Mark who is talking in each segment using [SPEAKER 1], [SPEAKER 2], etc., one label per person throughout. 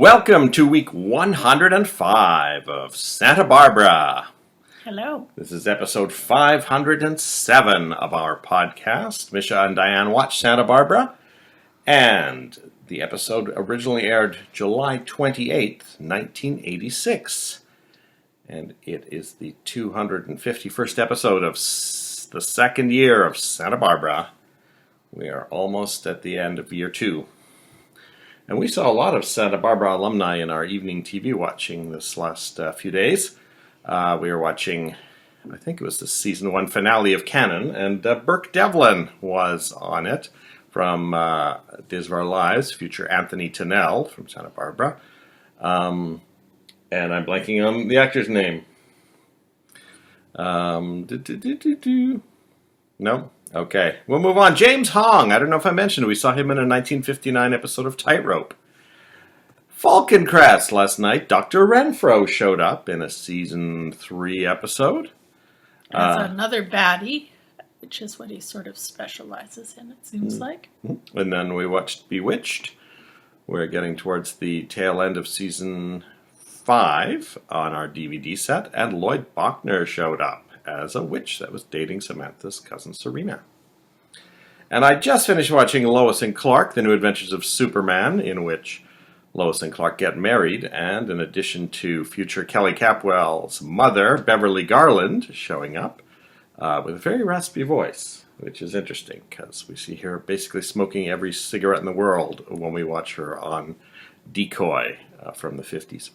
[SPEAKER 1] Welcome to week 105 of Santa Barbara.
[SPEAKER 2] Hello.
[SPEAKER 1] This is episode 507 of our podcast. Misha and Dianne watch Santa Barbara, and the episode originally aired July 28th, 1986. And it is the 251st episode of the second year of Santa Barbara. We are almost at the end of year 2. And we saw a lot of Santa Barbara alumni in our evening TV watching this last few days. We were watching, I think it was the season 1 finale of Canon, and Burke Devlin was on it from Days of Our Lives, future Anthony Tennell from Santa Barbara. And I'm blanking on the actor's name. No? Okay, we'll move on. James Hong. I don't know if I mentioned, we saw him in a 1959 episode of Tightrope. Falcon Crest last night. Dr. Renfro showed up in a season 3 episode.
[SPEAKER 2] As another baddie, which is what he sort of specializes in, it seems like.
[SPEAKER 1] And then we watched Bewitched. We're getting towards the tail end of season 5 on our DVD set, and Lloyd Bachner showed up as a witch that was dating Samantha's cousin Serena. And I just finished watching Lois and Clark, The New Adventures of Superman, in which Lois and Clark get married, and in addition to future Kelly Capwell's mother, Beverly Garland, showing up with a very raspy voice, which is interesting because we see her basically smoking every cigarette in the world when we watch her on Decoy from the 50s.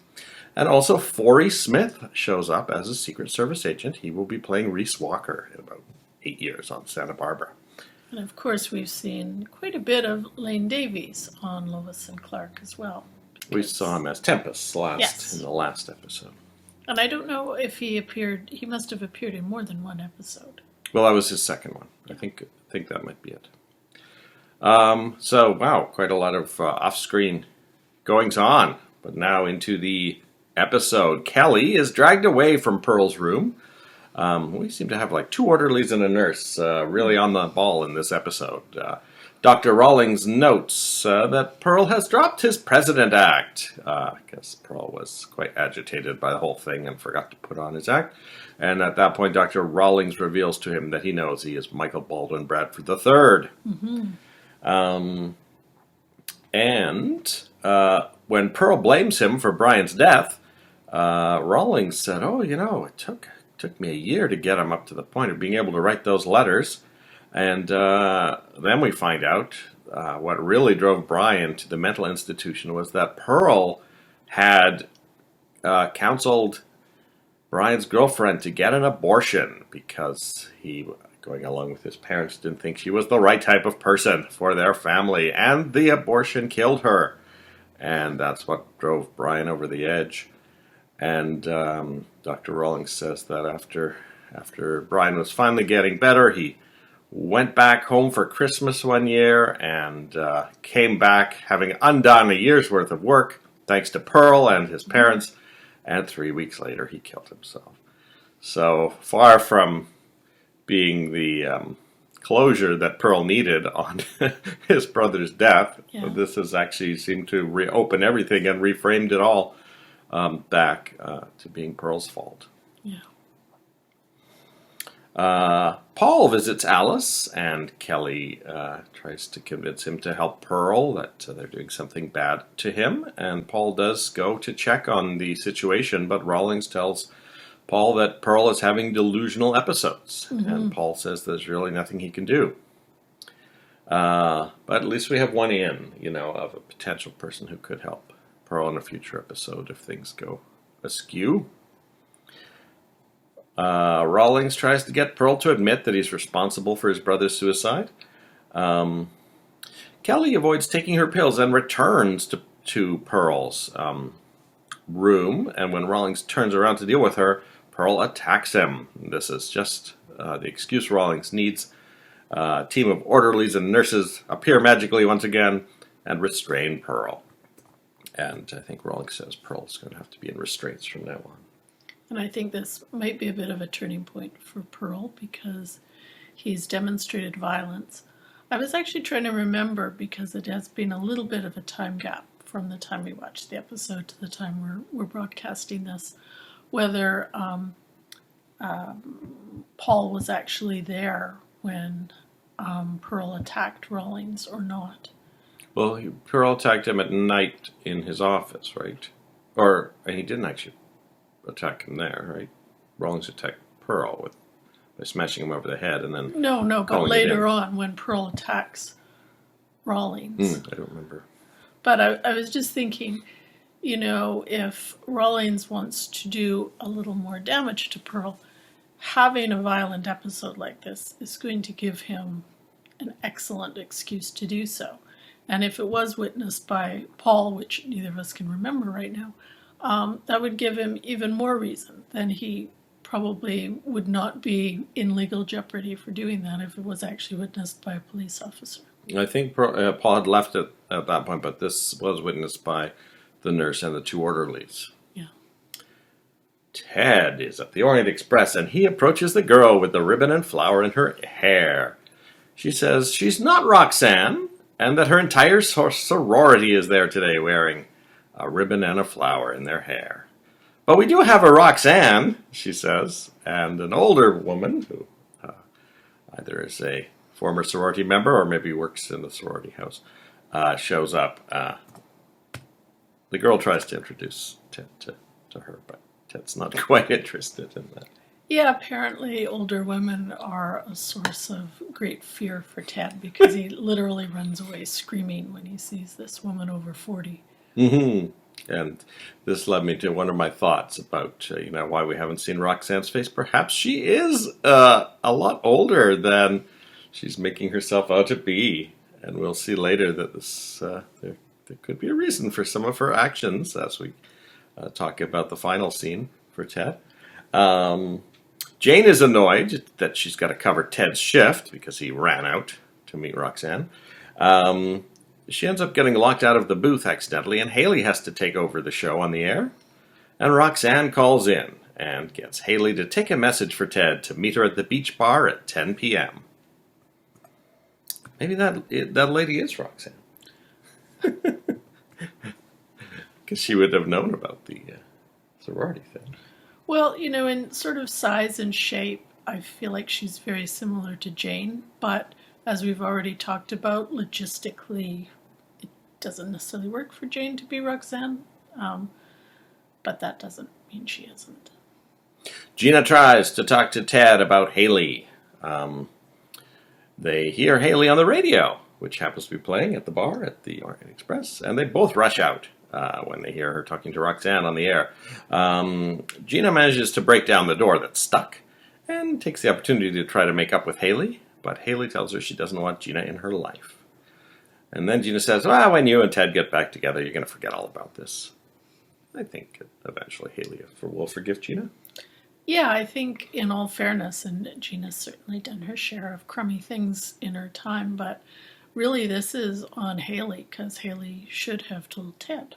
[SPEAKER 1] And also, Forey Smith shows up as a Secret Service agent. He will be playing Reese Walker in about 8 years on Santa Barbara.
[SPEAKER 2] And of course, we've seen quite a bit of Lane Davies on Lois and Clark as well.
[SPEAKER 1] We saw him as Tempest in the last episode.
[SPEAKER 2] And I don't know if he appeared. He must have appeared in more than one episode.
[SPEAKER 1] Well, that was his second one. I think that might be it. So, wow, quite a lot of off-screen goings on. But now into the episode. Kelly is dragged away from Pearl's room. We seem to have like 2 orderlies and a nurse really on the ball in this episode. Dr. Rawlings notes that Pearl has dropped his President Act. I guess Pearl was quite agitated by the whole thing and forgot to put on his act. And at that point, Dr. Rawlings reveals to him that he knows he is Michael Baldwin Bradford III. Mm-hmm. When Pearl blames him for Brian's death, Rawlings said, it took me a year to get him up to the point of being able to write those letters. And then we find out what really drove Brian to the mental institution was that Pearl had counseled Brian's girlfriend to get an abortion because he, going along with his parents, didn't think she was the right type of person for their family. And the abortion killed her. And that's what drove Brian over the edge. And Dr. Rawlings says that after Brian was finally getting better, he went back home for Christmas one year and came back having undone a year's worth of work, thanks to Pearl and his parents, and 3 weeks later he killed himself. So far from being the closure that Pearl needed on his brother's death, this has actually seemed to reopen everything and reframed it all back to being Pearl's fault.
[SPEAKER 2] Yeah.
[SPEAKER 1] Paul visits Alice, and Kelly tries to convince him to help Pearl, that they're doing something bad to him. And Paul does go to check on the situation, but Rawlings tells Paul that Pearl is having delusional episodes. Mm-hmm. And Paul says there's really nothing he can do. But at least we have one of a potential person who could help Pearl in a future episode if things go askew. Rawlings tries to get Pearl to admit that he's responsible for his brother's suicide. Kelly avoids taking her pills and returns to Pearl's room, and when Rawlings turns around to deal with her, Pearl attacks him. This is just the excuse Rawlings needs. A team of orderlies and nurses appear magically once again and restrain Pearl. And I think Rawlings says Pearl's going to have to be in restraints from now on.
[SPEAKER 2] And I think this might be a bit of a turning point for Pearl because he's demonstrated violence. I was actually trying to remember because it has been a little bit of a time gap from the time we watched the episode to the time we're broadcasting this, whether Paul was actually there when Pearl attacked Rawlings or not.
[SPEAKER 1] Well, Pearl attacked him at night in his office, right? Or he didn't actually attack him there, right? Rawlings attacked Pearl by smashing him over the head and then
[SPEAKER 2] No, but later on when Pearl attacks Rawlings.
[SPEAKER 1] I don't remember.
[SPEAKER 2] But I was just thinking, if Rawlings wants to do a little more damage to Pearl, having a violent episode like this is going to give him an excellent excuse to do so. And if it was witnessed by Paul, which neither of us can remember right now, that would give him even more reason. Then he probably would not be in legal jeopardy for doing that if it was actually witnessed by a police officer.
[SPEAKER 1] I think Paul had left it at that point, but this was witnessed by the nurse and the two orderlies.
[SPEAKER 2] Yeah.
[SPEAKER 1] Ted is at the Orient Express, and he approaches the girl with the ribbon and flower in her hair. She says she's not Roxanne, and that her entire sorority is there today wearing a ribbon and a flower in their hair. But we do have a Roxanne, she says, and an older woman who either is a former sorority member or maybe works in the sorority house, shows up. The girl tries to introduce Ted to her, but Ted's not quite interested in that.
[SPEAKER 2] Yeah, apparently older women are a source of great fear for Ted because he literally runs away screaming when he sees this woman over 40.
[SPEAKER 1] Mm-hmm. And this led me to one of my thoughts about, why we haven't seen Roxanne's face. Perhaps she is a lot older than she's making herself out to be. And we'll see later that this there could be a reason for some of her actions as we talk about the final scene for Ted. Jane is annoyed that she's got to cover Ted's shift because he ran out to meet Roxanne. She ends up getting locked out of the booth accidentally, and Haley has to take over the show on the air. And Roxanne calls in and gets Haley to take a message for Ted to meet her at the beach bar at 10 p.m. Maybe that lady is Roxanne. Because she would have known about the sorority thing.
[SPEAKER 2] Well, in sort of size and shape, I feel like she's very similar to Jane, but as we've already talked about, logistically, it doesn't necessarily work for Jane to be Roxanne, but that doesn't mean she isn't.
[SPEAKER 1] Gina tries to talk to Ted about Haley. They hear Haley on the radio, which happens to be playing at the bar at the Orient Express, and they both rush out when they hear her talking to Roxanne on the air. Gina manages to break down the door that's stuck and takes the opportunity to try to make up with Haley, but Haley tells her she doesn't want Gina in her life. And then Gina says, well, when you and Ted get back together, you're going to forget all about this. I think eventually Haley will forgive Gina.
[SPEAKER 2] Yeah, I think in all fairness, and Gina's certainly done her share of crummy things in her time, but really this is on Haley, because Haley should have told Ted.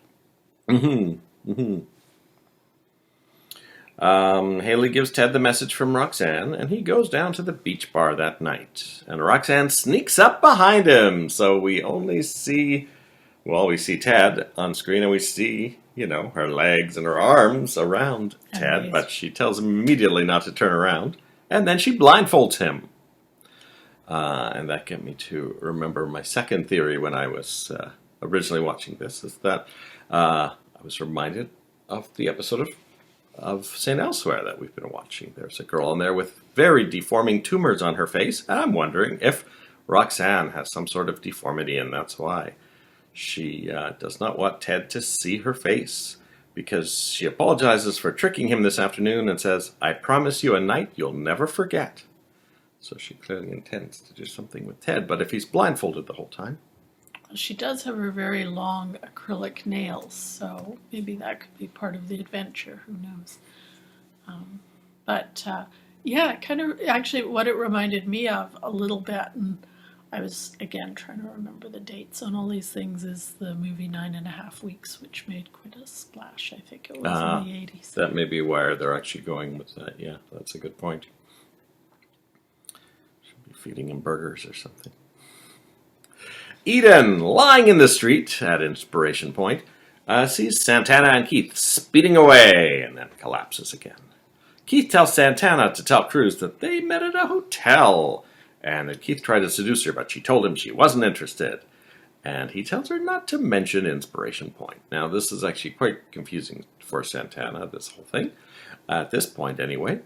[SPEAKER 1] Haley gives Ted the message from Roxanne, and he goes down to the beach bar that night. And Roxanne sneaks up behind him, so we only see, we see Ted on screen, and we see, her legs and her arms around Ted, but she tells him immediately not to turn around, and then she blindfolds him. And that got me to remember my second theory when I was originally watching this, is that I was reminded of the episode of St. Elsewhere that we've been watching. There's a girl in there with very deforming tumors on her face, and I'm wondering if Roxanne has some sort of deformity, and that's why she does not want Ted to see her face, because she apologizes for tricking him this afternoon and says, I promise you a night you'll never forget. So she clearly intends to do something with Ted, but if he's blindfolded the whole time.
[SPEAKER 2] She does have her very long acrylic nails, so maybe that could be part of the adventure, who knows. Kind of actually what it reminded me of a little bit, and I was, again, trying to remember the dates on all these things, is the movie 9.5 Weeks, which made quite a splash. I think it was in the 80s.
[SPEAKER 1] That may be where they're actually going with that. Yeah, that's a good point. Should be feeding him burgers or something. Eden, lying in the street at Inspiration Point, sees Santana and Keith speeding away and then collapses again. Keith tells Santana to tell Cruz that they met at a hotel and that Keith tried to seduce her, but she told him she wasn't interested. And he tells her not to mention Inspiration Point. Now, this is actually quite confusing for Santana, this whole thing, at this point anyway.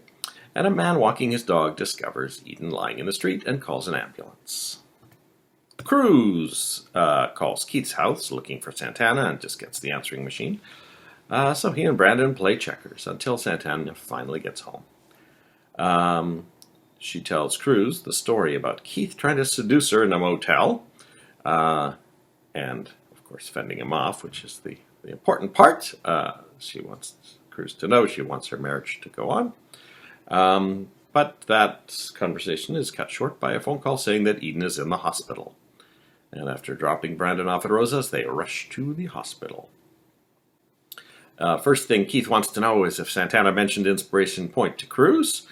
[SPEAKER 1] And a man walking his dog discovers Eden lying in the street and calls an ambulance. Cruz calls Keith's house looking for Santana and just gets the answering machine. So he and Brandon play checkers until Santana finally gets home. She tells Cruz the story about Keith trying to seduce her in a motel. And, of course, fending him off, which is the important part. She wants Cruz to know she wants her marriage to go on. But that conversation is cut short by a phone call saying that Eden is in the hospital. And after dropping Brandon off at Rosa's, they rush to the hospital. First thing Keith wants to know is if Santana mentioned Inspiration Point to Cruz.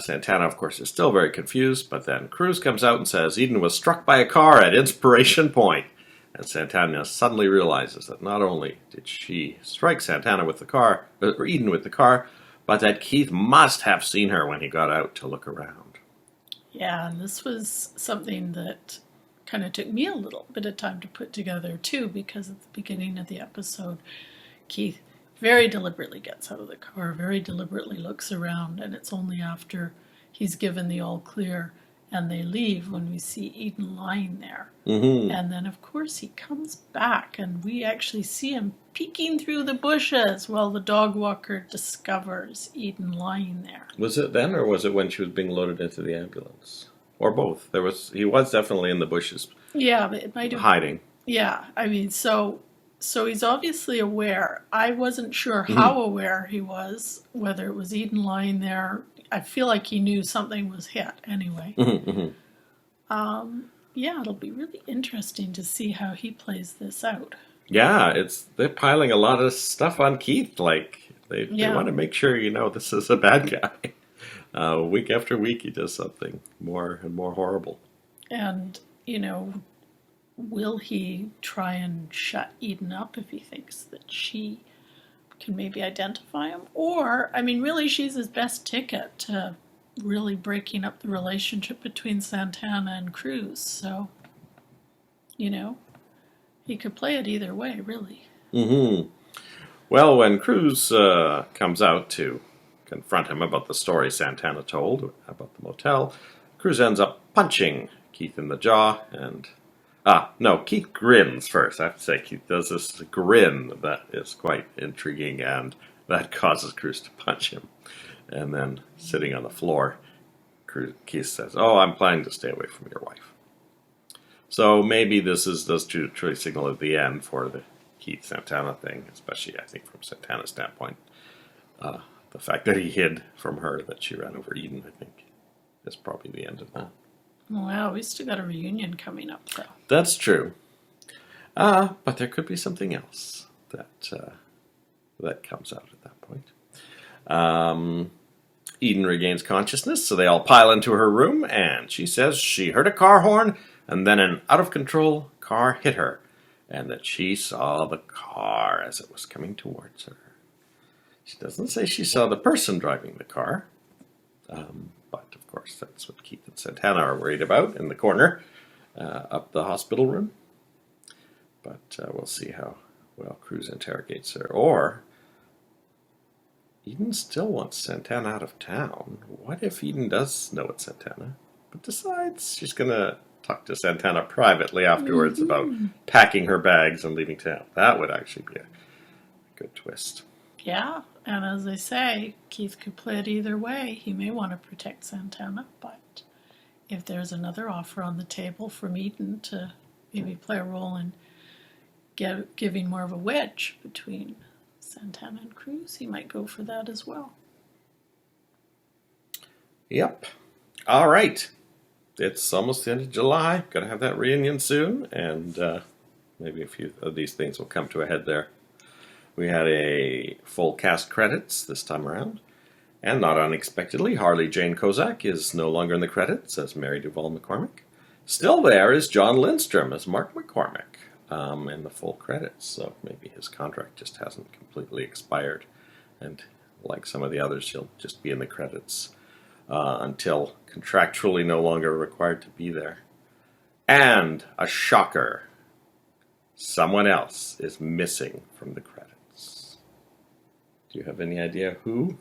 [SPEAKER 1] Santana, of course, is still very confused, but then Cruz comes out and says Eden was struck by a car at Inspiration Point. And Santana suddenly realizes that not only did she strike Santana with the car, or Eden with the car, but that Keith must have seen her when he got out to look around.
[SPEAKER 2] Yeah, and this was something that kind of took me a little bit of time to put together too, because at the beginning of the episode, Keith very deliberately gets out of the car, very deliberately looks around, and it's only after he's given the all clear and they leave when we see Eden lying there.
[SPEAKER 1] Mm-hmm.
[SPEAKER 2] And then, of course, he comes back and we actually see him peeking through the bushes while the dog walker discovers Eden lying there.
[SPEAKER 1] Was it then, or was it when she was being loaded into the ambulance? Or both? He was definitely in the bushes.
[SPEAKER 2] Yeah, but it might have
[SPEAKER 1] hiding.
[SPEAKER 2] Yeah, I mean, so he's obviously aware. I wasn't sure how aware he was, whether it was Eden lying there. I feel like he knew something was hit anyway. Yeah, it'll be really interesting to see how he plays this out.
[SPEAKER 1] Yeah, they're piling a lot of stuff on Keith. Like they want to make sure this is a bad guy. Week after week, he does something more and more horrible.
[SPEAKER 2] And will he try and shut Eden up if he thinks that she can maybe identify him? Or, I mean, really, she's his best ticket to really breaking up the relationship between Santana and Cruz. So, he could play it either way, really.
[SPEAKER 1] Mm-hmm. Well, when Cruz comes out to confront him about the story Santana told about the motel, Cruz ends up punching Keith in the jaw and... no, Keith grins first. I have to say, Keith does this grin that is quite intriguing, and that causes Cruz to punch him. And then, sitting on the floor, Keith says, I'm planning to stay away from your wife. So maybe this does truly signal at the end for the Keith-Santana thing, especially, I think, from Santana's standpoint. The fact that he hid from her that she ran over Eden, I think, is probably the end of that.
[SPEAKER 2] Wow, we still got a reunion coming up, though.
[SPEAKER 1] That's true. But there could be something else that comes out at that point. Eden regains consciousness, so they all pile into her room, and she says she heard a car horn, and then an out-of-control car hit her, and that she saw the car as it was coming towards her. She doesn't say she saw the person driving the car, but of course that's what Keith and Santana are worried about in the corner up the hospital room. But we'll see how well Cruz interrogates her. Or Eden still wants Santana out of town. What if Eden does know it's Santana, but decides she's going to talk to Santana privately afterwards about packing her bags and leaving town? That would actually be a good twist.
[SPEAKER 2] Yeah, and as I say, Keith could play it either way. He may want to protect Santana, but if there's another offer on the table from Eden to maybe play a role in giving more of a wedge between Santana and Cruz, he might go for that as well.
[SPEAKER 1] Yep. All right. It's almost the end of July. Going to have that reunion soon, and maybe a few of these things will come to a head there. We had a full cast credits this time around, and not unexpectedly, Harley Jane Kozak is no longer in the credits as Mary Duval McCormick. Still there is John Lindstrom as Mark McCormick in the full credits, so maybe his contract just hasn't completely expired, and like some of the others, he'll just be in the credits until contractually no longer required to be there. And a shocker, someone else is missing from the credits. Do you have any idea who?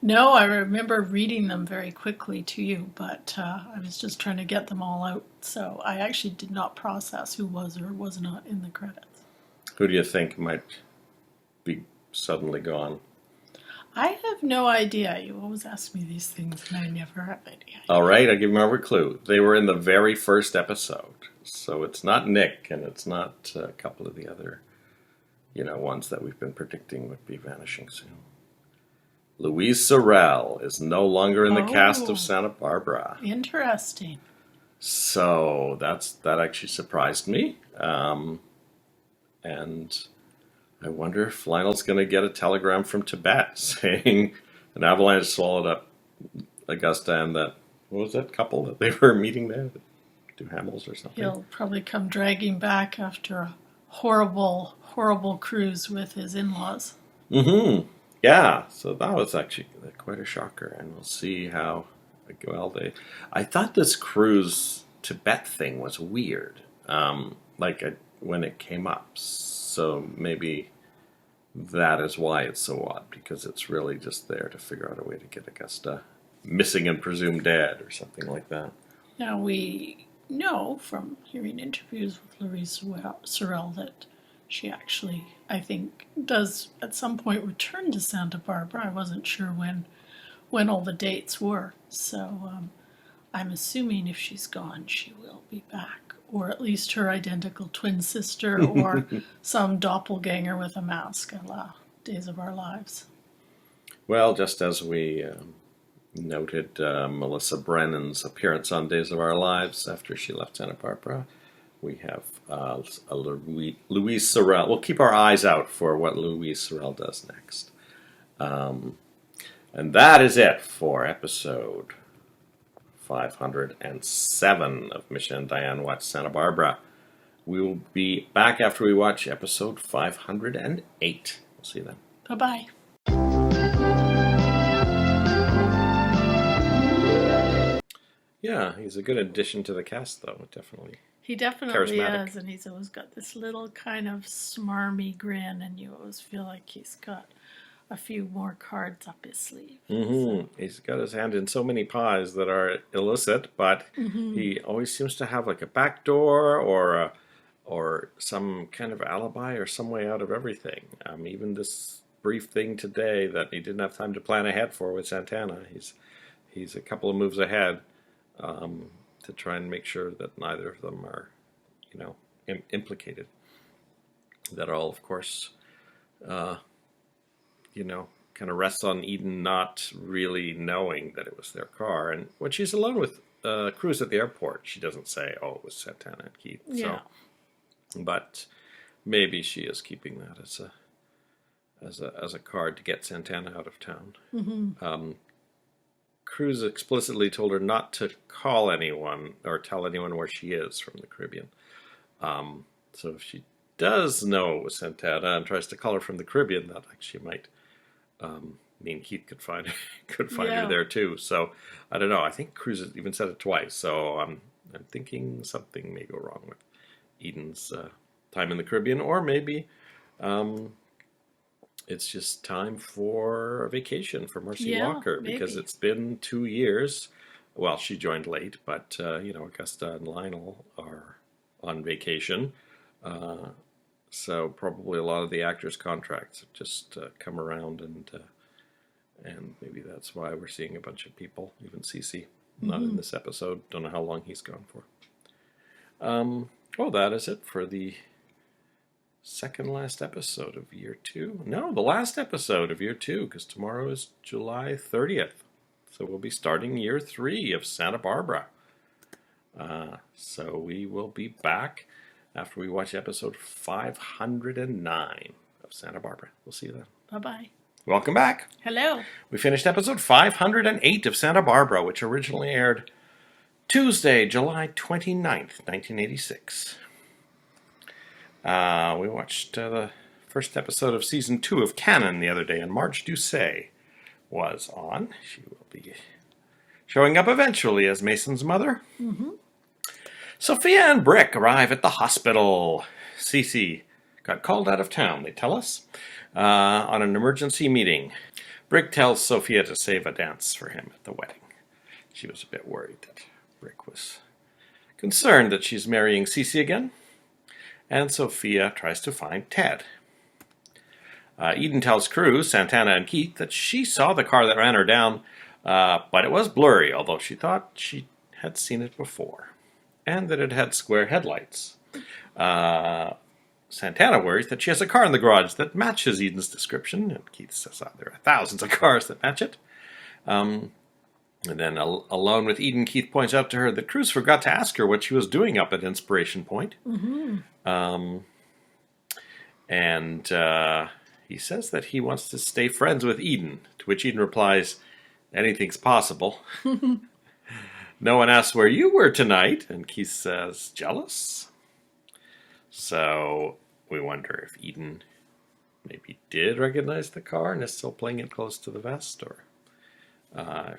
[SPEAKER 2] No, I remember reading them very quickly to you, but I was just trying to get them all out, so I actually did not process who was or was not in the credits.
[SPEAKER 1] Who do you think might be suddenly gone?
[SPEAKER 2] I have no idea. You always ask me these things, and I never have idea.
[SPEAKER 1] All right, I'll give you another clue. They were in the very first episode, so it's not Nick, and it's not a couple of the other, ones that we've been predicting would be vanishing soon. Louise Sorel is no longer in the cast of Santa Barbara.
[SPEAKER 2] Interesting.
[SPEAKER 1] So that actually surprised me, and I wonder if Lionel's going to get a telegram from Tibet saying an avalanche swallowed up Augusta and that, what was that couple that they were meeting there? Do Hamels or something?
[SPEAKER 2] He'll probably come dragging back after a horrible, horrible cruise with his in-laws.
[SPEAKER 1] Mm-hmm. Yeah, so that was actually quite a shocker, and we'll see how well they... I thought this cruise Tibet thing was weird, when it came up, so maybe that is why it's so odd, because it's really just there to figure out a way to get Augusta missing and presumed dead or something like that.
[SPEAKER 2] Now we know from hearing interviews with Louise Sorel that she actually, I think, does at some point return to Santa Barbara. I wasn't sure when all the dates were, so I'm assuming if she's gone, she will be back, or at least her identical twin sister, or some doppelganger with a mask, a la Days of Our Lives.
[SPEAKER 1] Well, just as we noted Melissa Brennan's appearance on Days of Our Lives after she left Santa Barbara, we have Louise Sorel. We'll keep our eyes out for what Louise Sorel does next. And that is it for episode 507 of Misha and Dianne Watch Santa Barbara. We will be back after we watch episode 508. We'll see you then.
[SPEAKER 2] Bye-bye.
[SPEAKER 1] Yeah, he's a good addition to the cast, though, definitely.
[SPEAKER 2] He definitely
[SPEAKER 1] Charismatic.
[SPEAKER 2] is, and he's always got this little kind of smarmy grin, and you always feel like he's got a few more cards up his sleeve.
[SPEAKER 1] Mm-hmm. So. He's got his hand in so many pies that are illicit, but he always seems to have like a back door or some kind of alibi or some way out of everything. Even this brief thing today that he didn't have time to plan ahead for with Santana, he's a couple of moves ahead. To try and make sure that neither of them are, implicated. That all, of course, kind of rests on Eden not really knowing that it was their car. And when she's alone with Cruz at the airport, she doesn't say, "Oh, it was Santana and Keith."
[SPEAKER 2] Yeah.
[SPEAKER 1] So, but maybe she is keeping that as a card to get Santana out of town. Mm-hmm. Cruz explicitly told her not to call anyone or tell anyone where she is from the Caribbean. So if she does know it was Santana and tries to call her from the Caribbean, that actually might mean Keith could find her there too. So I don't know. I think Cruz has even said it twice. So I'm thinking something may go wrong with Eden's time in the Caribbean, or maybe it's just time for a vacation for Mercy Walker, because it's been 2 years. Well, she joined late, but Augusta and Lionel are on vacation, so probably a lot of the actors' contracts have just come around, and maybe that's why we're seeing a bunch of people, even Cece, not in this episode. Don't know how long he's gone for. Well, that is it for the second last episode of year 2. No, the last episode of year 2, because tomorrow is July 30th. So we'll be starting year 3 of Santa Barbara. So we will be back after we watch episode 509 of Santa Barbara. We'll see you then.
[SPEAKER 2] Bye-bye.
[SPEAKER 1] Welcome back.
[SPEAKER 2] Hello.
[SPEAKER 1] We finished episode 508 of Santa Barbara, which originally aired Tuesday, July 29th, 1986. We watched the first episode of Season 2 of Canon the other day, and Marge Doucet was on. She will be showing up eventually as Mason's mother.
[SPEAKER 2] Mm-hmm.
[SPEAKER 1] Sophia and Brick arrive at the hospital. Cece got called out of town, they tell us, on an emergency meeting. Brick tells Sophia to save a dance for him at the wedding. She was a bit worried that Brick was concerned that she's marrying Cece again. And Sophia tries to find Ted. Eden tells Cruz, Santana, and Keith that she saw the car that ran her down, but it was blurry, although she thought she had seen it before, and that it had square headlights. Santana worries that she has a car in the garage that matches Eden's description, and Keith says there are thousands of cars that match it. And then alone with Eden, Keith points out to her that Cruz forgot to ask her what she was doing up at Inspiration Point.
[SPEAKER 2] Mm-hmm.
[SPEAKER 1] He says that he wants to stay friends with Eden, to which Eden replies, anything's possible. No one asks where you were tonight, and Keith says, jealous? So we wonder if Eden maybe did recognize the car and is still playing it close to the vest, or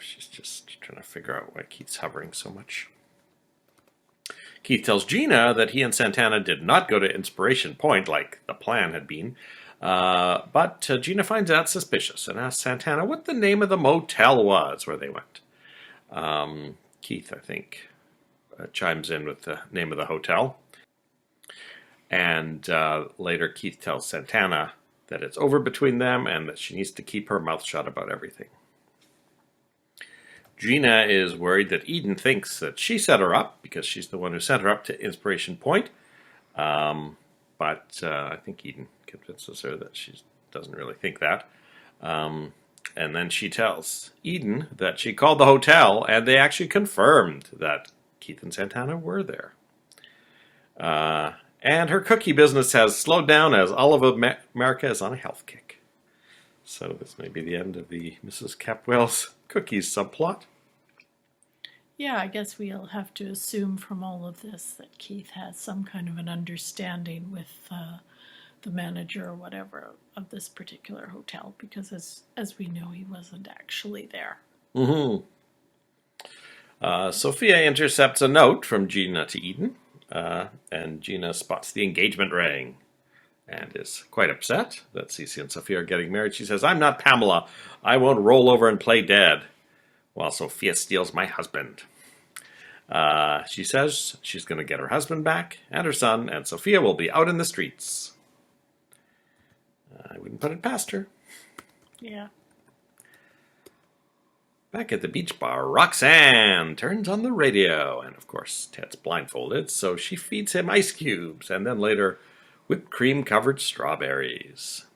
[SPEAKER 1] she's just trying to figure out why Keith's hovering so much. Keith tells Gina that he and Santana did not go to Inspiration Point like the plan had been, but Gina finds that suspicious and asks Santana what the name of the motel was where they went. Keith, I think, chimes in with the name of the hotel. And later Keith tells Santana that it's over between them and that she needs to keep her mouth shut about everything. Gina is worried that Eden thinks that she set her up because she's the one who sent her up to Inspiration Point. But I think Eden convinces her that she doesn't really think that. And then she tells Eden that she called the hotel and they actually confirmed that Keith and Santana were there. And her cookie business has slowed down as all of America is on a health kick. So this may be the end of the Mrs. Capwell's cookies subplot.
[SPEAKER 2] Yeah, I guess we'll have to assume from all of this that Keith has some kind of an understanding with the manager or whatever of this particular hotel, because as we know, he wasn't actually there.
[SPEAKER 1] Mm-hmm. Sophia intercepts a note from Gina to Eden, and Gina spots the engagement ring and is quite upset that Cece and Sophia are getting married. She says, I'm not Pamela. I won't roll over and play dead while Sophia steals my husband. She says she's going to get her husband back and her son, and Sophia will be out in the streets. I wouldn't put it past her.
[SPEAKER 2] Yeah.
[SPEAKER 1] Back at the beach bar, Roxanne turns on the radio, and of course Ted's blindfolded, so she feeds him ice cubes, and then later whipped cream-covered strawberries.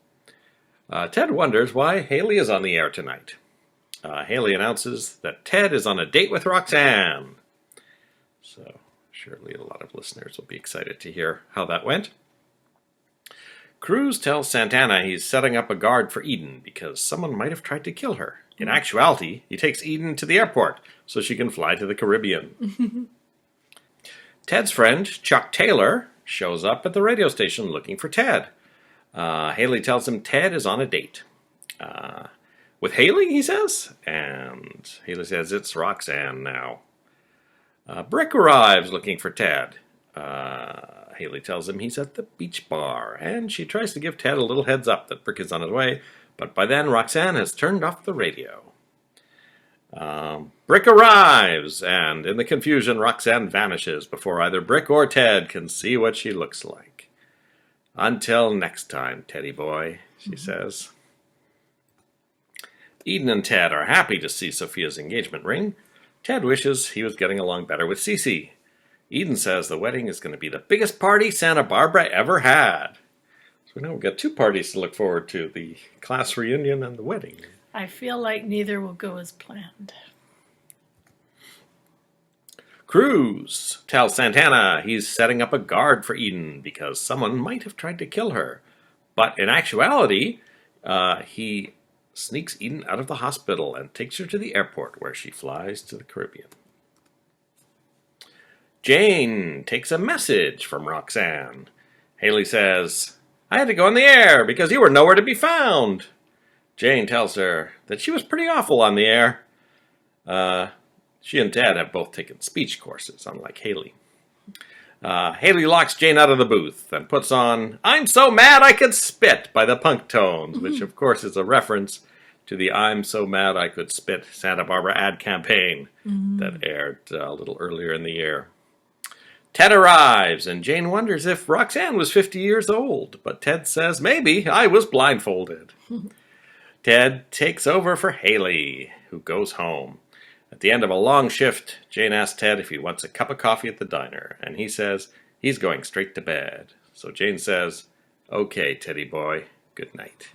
[SPEAKER 1] Ted wonders why Haley is on the air tonight. Haley announces that Ted is on a date with Roxanne. So surely a lot of listeners will be excited to hear how that went. Cruz tells Santana he's setting up a guard for Eden because someone might have tried to kill her. In actuality, he takes Eden to the airport so she can fly to the Caribbean. Ted's friend, Chuck Taylor, shows up at the radio station looking for Ted. Haley tells him Ted is on a date. With Haley, he says, and Haley says it's Roxanne now. Brick arrives looking for Ted. Haley tells him he's at the beach bar, and she tries to give Ted a little heads up that Brick is on his way, but by then Roxanne has turned off the radio. Brick arrives, and in the confusion, Roxanne vanishes before either Brick or Ted can see what she looks like. Until next time, Teddy boy, she says. Eden and Ted are happy to see Sophia's engagement ring. Ted wishes he was getting along better with Cece. Eden says the wedding is going to be the biggest party Santa Barbara ever had. So now we've got two parties to look forward to, the class reunion and the wedding.
[SPEAKER 2] I feel like neither will go as planned.
[SPEAKER 1] Cruz tells Santana he's setting up a guard for Eden because someone might have tried to kill her. But in actuality, he sneaks Eden out of the hospital and takes her to the airport where she flies to the Caribbean. Jane takes a message from Roxanne. Haley says, I had to go in the air because you were nowhere to be found. Jane tells her that she was pretty awful on the air. She and Ted have both taken speech courses, unlike Haley. Haley locks Jane out of the booth and puts on I'm So Mad I Could Spit by the Punk Tones, which of course is a reference to the I'm So Mad I Could Spit Santa Barbara ad campaign that aired a little earlier in the year. Ted arrives, and Jane wonders if Roxanne was 50 years old, but Ted says, maybe, I was blindfolded. Ted takes over for Haley, who goes home. At the end of a long shift, Jane asks Ted if he wants a cup of coffee at the diner, and he says he's going straight to bed. So Jane says, okay, Teddy boy, good night.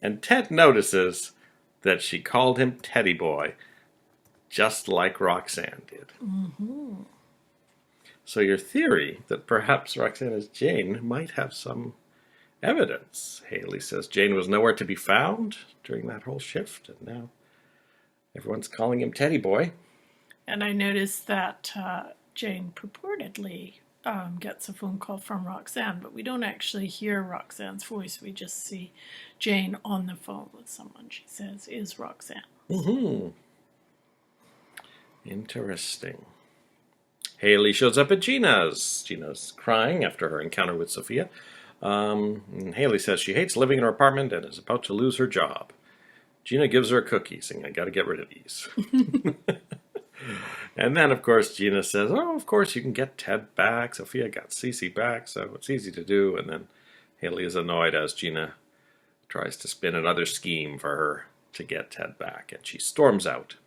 [SPEAKER 1] And Ted notices that she called him Teddy boy, just like Roxanne did. So your theory that perhaps Roxanne is Jane might have some evidence. Haley says Jane was nowhere to be found during that whole shift, and now everyone's calling him Teddy Boy.
[SPEAKER 2] And I noticed that Jane purportedly gets a phone call from Roxanne, but we don't actually hear Roxanne's voice. We just see Jane on the phone with someone she says is Roxanne.
[SPEAKER 1] Interesting. Haley shows up at Gina's. Gina's crying after her encounter with Sophia. And Haley says she hates living in her apartment and is about to lose her job. Gina gives her a cookie, saying, I got to get rid of these. And then, of course, Gina says, oh, of course, you can get Ted back. Sophia got Cece back, so it's easy to do. And then Haley is annoyed as Gina tries to spin another scheme for her to get Ted back, and she storms out.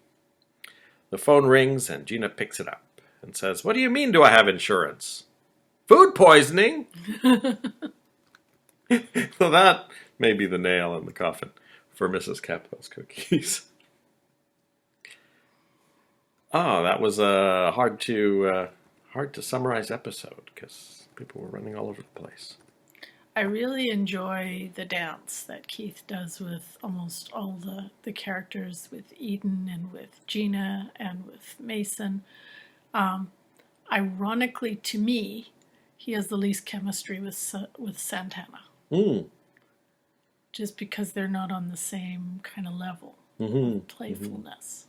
[SPEAKER 1] The phone rings, and Gina picks it up and says, what do you mean do I have insurance? Food poisoning? So that may be the nail in the coffin for Mrs. Capo's cookies. Oh, that was a hard to summarize episode because people were running all over the place.
[SPEAKER 2] I really enjoy the dance that Keith does with almost all the characters, with Eden and with Gina and with Mason. Ironically, to me, he has the least chemistry with Santana. Just because they're not on the same kind of level of playfulness.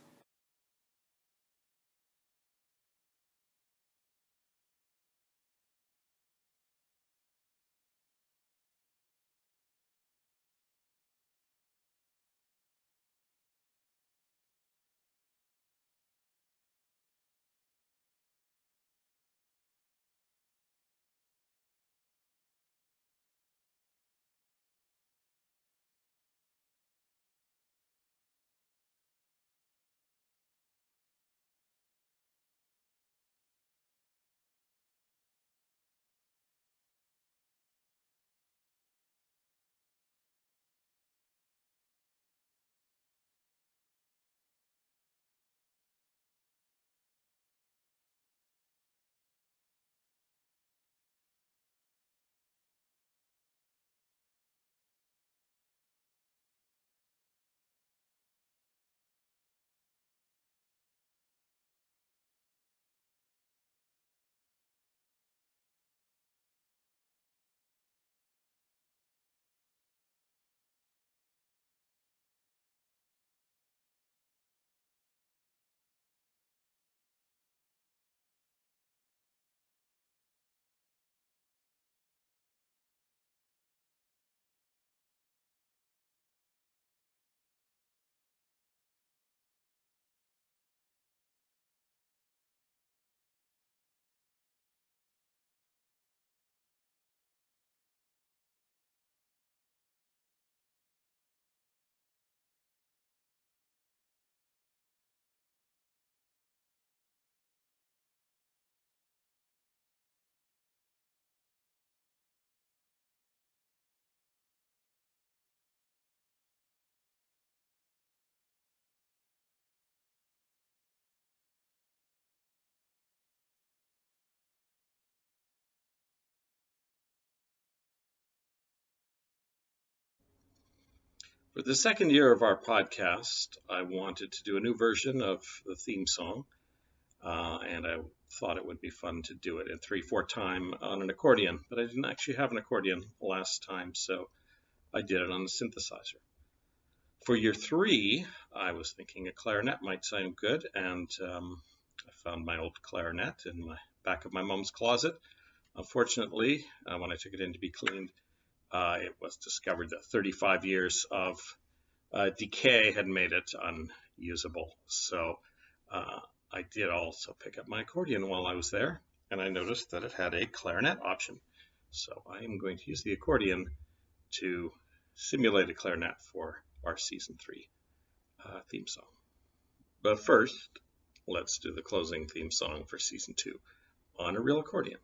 [SPEAKER 3] For the second year of our podcast, I wanted to do a new version of the theme song. and I thought it would be fun to do it in 3/4 time on an accordion, but I didn't actually have an accordion last time, so I did it on the synthesizer. For year 3, I was thinking a clarinet might sound good, and I found my old clarinet in the back of my mom's closet. Unfortunately, when I took it in to be cleaned, it was discovered that 35 years of decay had made it unusable. So I did also pick up my accordion while I was there, and I noticed that it had a clarinet option. So I am going to use the accordion to simulate a clarinet for our season 3 theme song. But first, let's do the closing theme song for season 2 on a real accordion.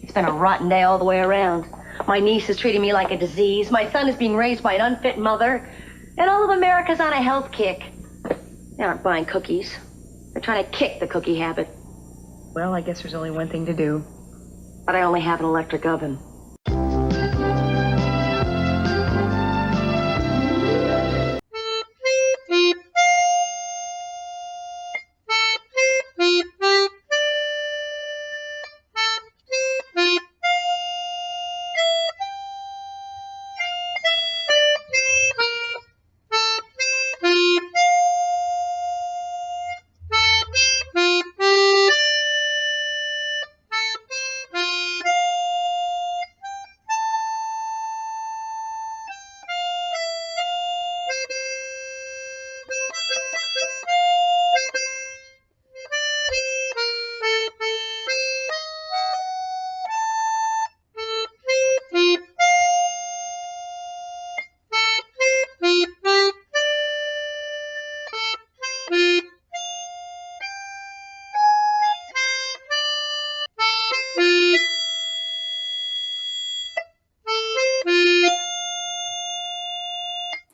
[SPEAKER 4] It's been a rotten day all the way around. My niece is treating me like a disease. My son is being raised by an unfit mother. And all of America's on a health kick. They aren't buying cookies. They're trying to kick the cookie habit.
[SPEAKER 5] Well, I guess there's only one thing to do.
[SPEAKER 4] But I only have an electric oven.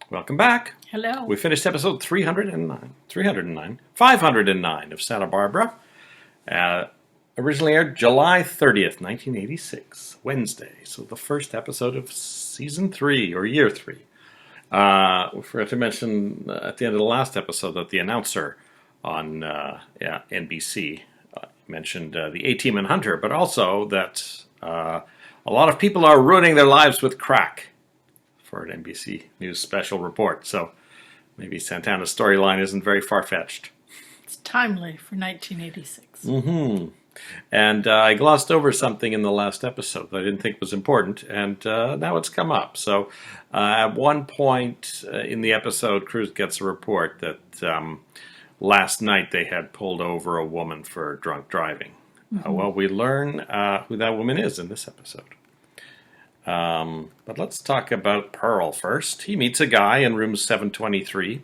[SPEAKER 1] Welcome back.
[SPEAKER 2] Hello.
[SPEAKER 1] We finished episode 509 of Santa Barbara. Originally aired July 30th, 1986, Wednesday. So the first episode of season 3, or year 3. We forgot to mention at the end of the last episode that the announcer on NBC mentioned the A-Team and Hunter, but also that a lot of people are ruining their lives with crack for an NBC News special report. So maybe Santana's storyline isn't very far-fetched.
[SPEAKER 2] It's timely for 1986.
[SPEAKER 1] Mm-hmm. And I glossed over something in the last episode that I didn't think was important, and now it's come up. So at one point in the episode, Cruz gets a report that last night they had pulled over a woman for drunk driving.
[SPEAKER 2] Mm-hmm.
[SPEAKER 1] Well, we learn who that woman is in this episode. But let's talk about Pearl first. He meets a guy in room 723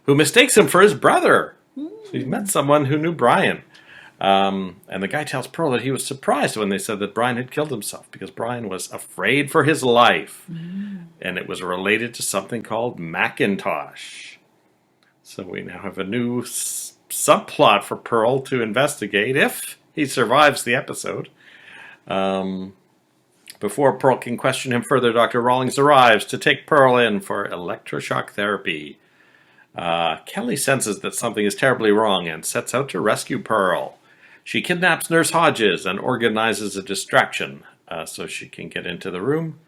[SPEAKER 1] who mistakes him for his brother. So he met someone who knew Brian. And the guy tells Pearl that he was surprised when they said that Brian had killed himself because Brian was afraid for his life. And it was related to something called Macintosh. So we now have a new subplot for Pearl to investigate if he survives the episode. Before Pearl can question him further, Dr. Rawlings arrives to take Pearl in for electroshock therapy. Kelly senses that something is terribly wrong and sets out to rescue Pearl. She kidnaps Nurse Hodges and organizes a distraction so she can get into the room.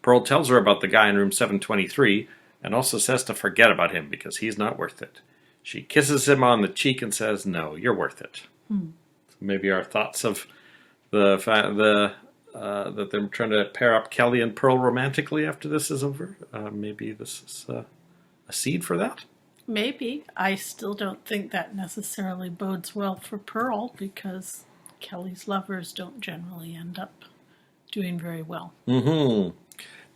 [SPEAKER 1] Pearl tells her about the guy in room 723 and also says to forget about him because he's not worth it. She kisses him on the cheek and says, "No, you're worth it." So maybe our thoughts of the fact that they're trying to pair up Kelly and Pearl romantically after this is over. Maybe this is a seed for that.
[SPEAKER 2] Maybe. I still don't think that necessarily bodes well for Pearl because Kelly's lovers don't generally end up doing very well.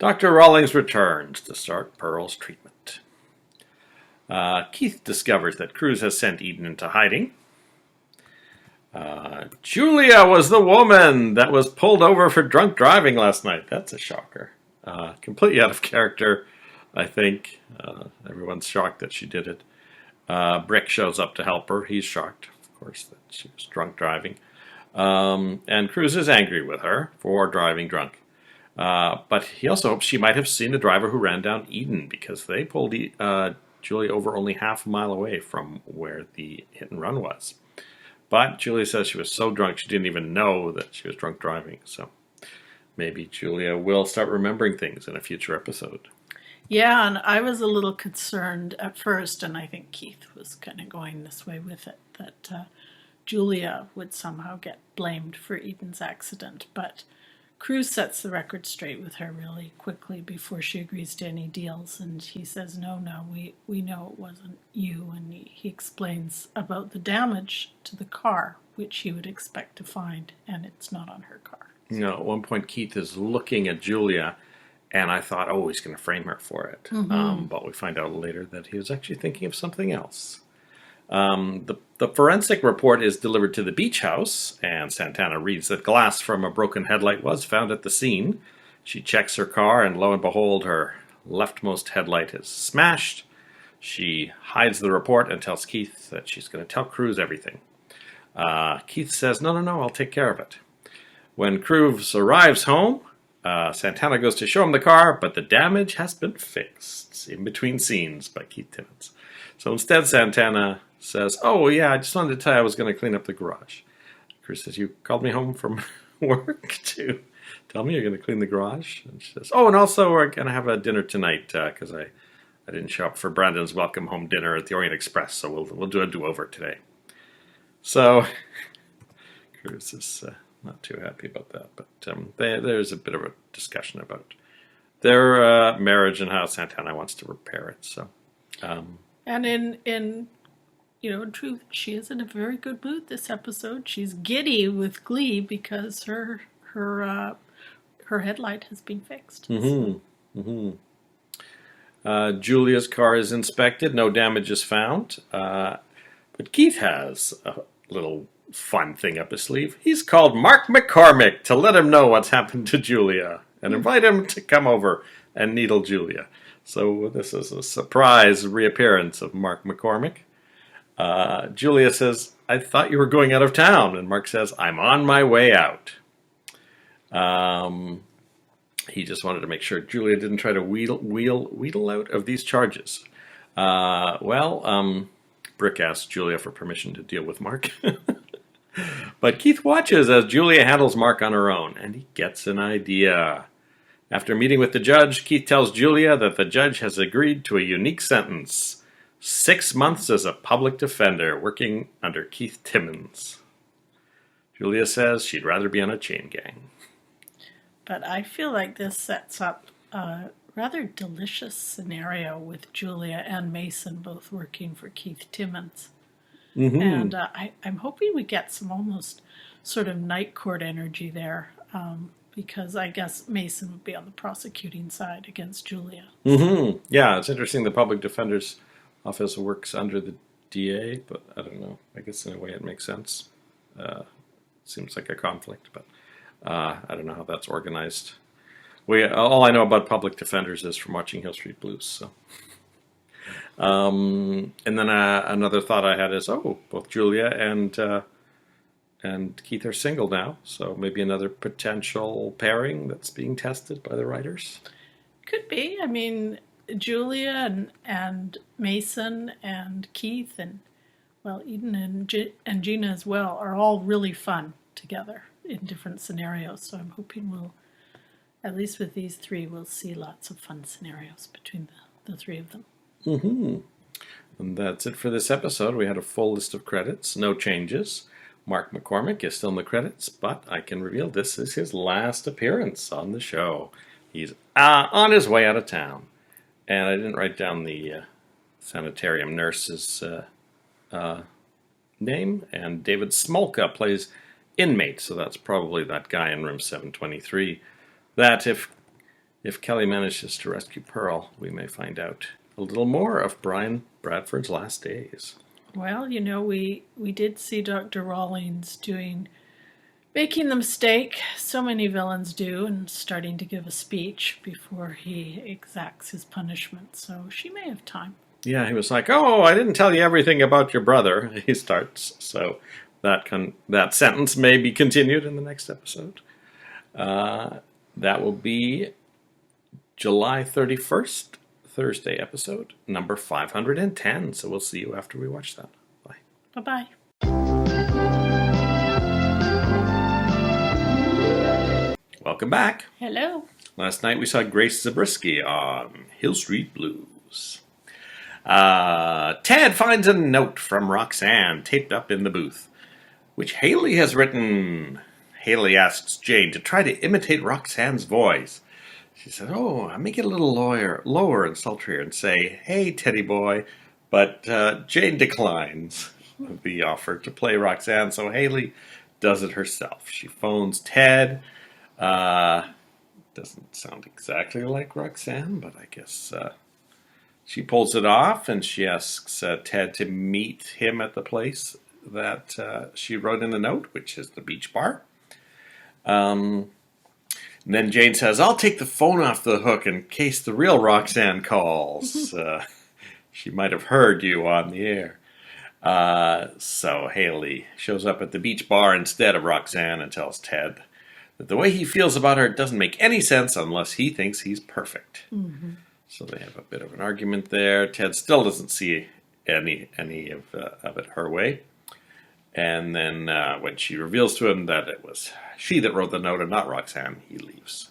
[SPEAKER 1] Dr. Rawlings returns to start Pearl's treatment. Keith discovers that Cruz has sent Eden into hiding. Julia was the woman that was pulled over for drunk driving last night. That's a shocker. Completely out of character, I think. Everyone's shocked that she did it. Brick shows up to help her. He's shocked, of course, that she was drunk driving. And Cruz is angry with her for driving drunk. But he also hopes she might have seen the driver who ran down Eden because they pulled Julia over only half a mile away from where the hit and run was. But Julia says she was so drunk she didn't even know that she was drunk driving. So maybe Julia will start remembering things in a future episode.
[SPEAKER 2] Yeah, and I was a little concerned at first, and I think Keith was kind of going this way with it, that Julia would somehow get blamed for Eden's accident. But Cruz sets the record straight with her really quickly before she agrees to any deals, and he says, no, we know it wasn't you, and he explains about the damage to the car, which he would expect to find, and it's not on her car.
[SPEAKER 1] At one point Keith is looking at Julia, and I thought, oh, he's going to frame her for it. But we find out later that he was actually thinking of something else. The forensic report is delivered to the beach house, and Santana reads that glass from a broken headlight was found at the scene. She checks her car, and lo and behold, her leftmost headlight is smashed. She hides the report and tells Keith that she's going to tell Cruz everything. Keith says, no, I'll take care of it. When Cruz arrives home, Santana goes to show him the car, but the damage has been fixed in between scenes by Keith Timmons. So instead, Santana says, oh, yeah, I just wanted to tell you I was going to clean up the garage. Cruz says, you called me home from work to tell me you're going to clean the garage? And she says, oh, and also we're going to have a dinner tonight because I didn't show up for Brandon's welcome home dinner at the Orient Express, so we'll do a do-over today. So Cruz is not too happy about that, but there's a bit of a discussion about their marriage and how Santana wants to repair it. So,
[SPEAKER 2] and in truth, she is in a very good mood this episode. She's giddy with glee because her headlight has been fixed.
[SPEAKER 1] Julia's car is inspected. No damage is found. But Keith has a little fun thing up his sleeve. He's called Mark McCormick to let him know what's happened to Julia and invite him to come over and needle Julia. So this is a surprise reappearance of Mark McCormick. Julia says, I thought you were going out of town. And Mark says, I'm on my way out. He just wanted to make sure Julia didn't try to wheedle out of these charges. Brick asks Julia for permission to deal with Mark. But Keith watches as Julia handles Mark on her own, and he gets an idea. After meeting with the judge, Keith tells Julia that the judge has agreed to a unique sentence. 6 months as a public defender, working under Keith Timmons. Julia says she'd rather be on a chain gang.
[SPEAKER 2] But I feel like this sets up a rather delicious scenario with Julia and Mason both working for Keith Timmons. And I'm hoping we get some almost sort of night court energy there, because I guess Mason would be on the prosecuting side against Julia.
[SPEAKER 1] Yeah, it's interesting. The public defender's office works under the DA, but I don't know. I guess in a way it makes sense. Seems like a conflict, but I don't know how that's organized. All I know about public defenders is from watching Hill Street Blues. So, and then another thought I had is, both Julia and Keith are single now, so maybe another potential pairing that's being tested by the writers.
[SPEAKER 2] Could be. I mean, Julia and Mason and Keith and Eden and Gina as well are all really fun together in different scenarios. So I'm hoping we'll, at least with these three, we'll see lots of fun scenarios between the three of them.
[SPEAKER 1] And that's it for this episode. We had a full list of credits, no changes. Mark McCormick is still in the credits, but I can reveal this is his last appearance on the show. He's on his way out of town. And I didn't write down the sanitarium nurse's name, and David Smolka plays inmate, so that's probably that guy in room 723. That if Kelly manages to rescue Pearl, we may find out a little more of Brian Bradford's last days.
[SPEAKER 2] Well, we did see Dr. Rawlings making the mistake so many villains do, and starting to give a speech before he exacts his punishment. So she may have time.
[SPEAKER 1] Yeah, he was like, "Oh, I didn't tell you everything about your brother." He starts, so that sentence may be continued in the next episode. That will be July 31st, Thursday episode, number 510. So we'll see you after we watch that. Bye.
[SPEAKER 2] Bye-bye.
[SPEAKER 1] Welcome back.
[SPEAKER 2] Hello.
[SPEAKER 1] Last night we saw Grace Zabriskie on Hill Street Blues. Ted finds a note from Roxanne taped up in the booth, which Haley has written. Haley asks Jane to try to imitate Roxanne's voice. She said, "Oh, I make it a little lower and sultrier and say, 'Hey, Teddy boy.'" But Jane declines the offer to play Roxanne, so Haley does it herself. She phones Ted. Doesn't sound exactly like Roxanne, but I guess she pulls it off, and she asks Ted to meet him at the place that she wrote in the note, which is the beach bar. And then Jane says, "I'll take the phone off the hook in case the real Roxanne calls. She might have heard you on the air." So Haley shows up at the beach bar instead of Roxanne and tells Ted that the way he feels about her doesn't make any sense unless he thinks he's perfect.
[SPEAKER 2] Mm-hmm.
[SPEAKER 1] So they have a bit of an argument there. Ted still doesn't see any of it her way. And then when she reveals to him that it was she that wrote the note and not Roxanne, he leaves.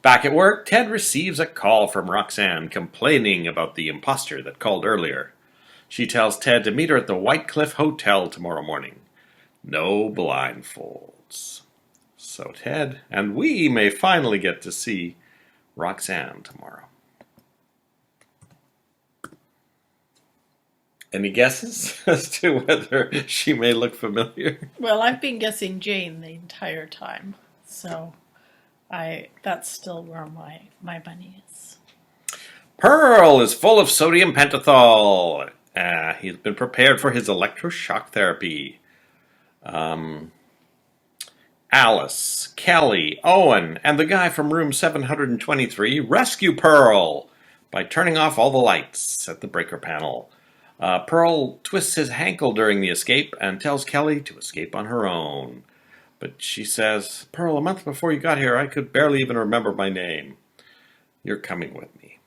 [SPEAKER 1] Back at work, Ted receives a call from Roxanne complaining about the imposter that called earlier. She tells Ted to meet her at the White Cliff Hotel tomorrow morning. No blindfolds. So Ted and we may finally get to see Roxanne tomorrow. Any guesses as to whether she may look familiar?
[SPEAKER 2] Well, I've been guessing Jane the entire time, so that's still where my money is.
[SPEAKER 1] Pearl is full of sodium pentothal. He's been prepared for his electroshock therapy. Alice, Kelly, Owen, and the guy from room 723 rescue Pearl by turning off all the lights at the breaker panel. Pearl twists his ankle during the escape and tells Kelly to escape on her own. But she says, "Pearl, a month before you got here, I could barely even remember my name. You're coming with me."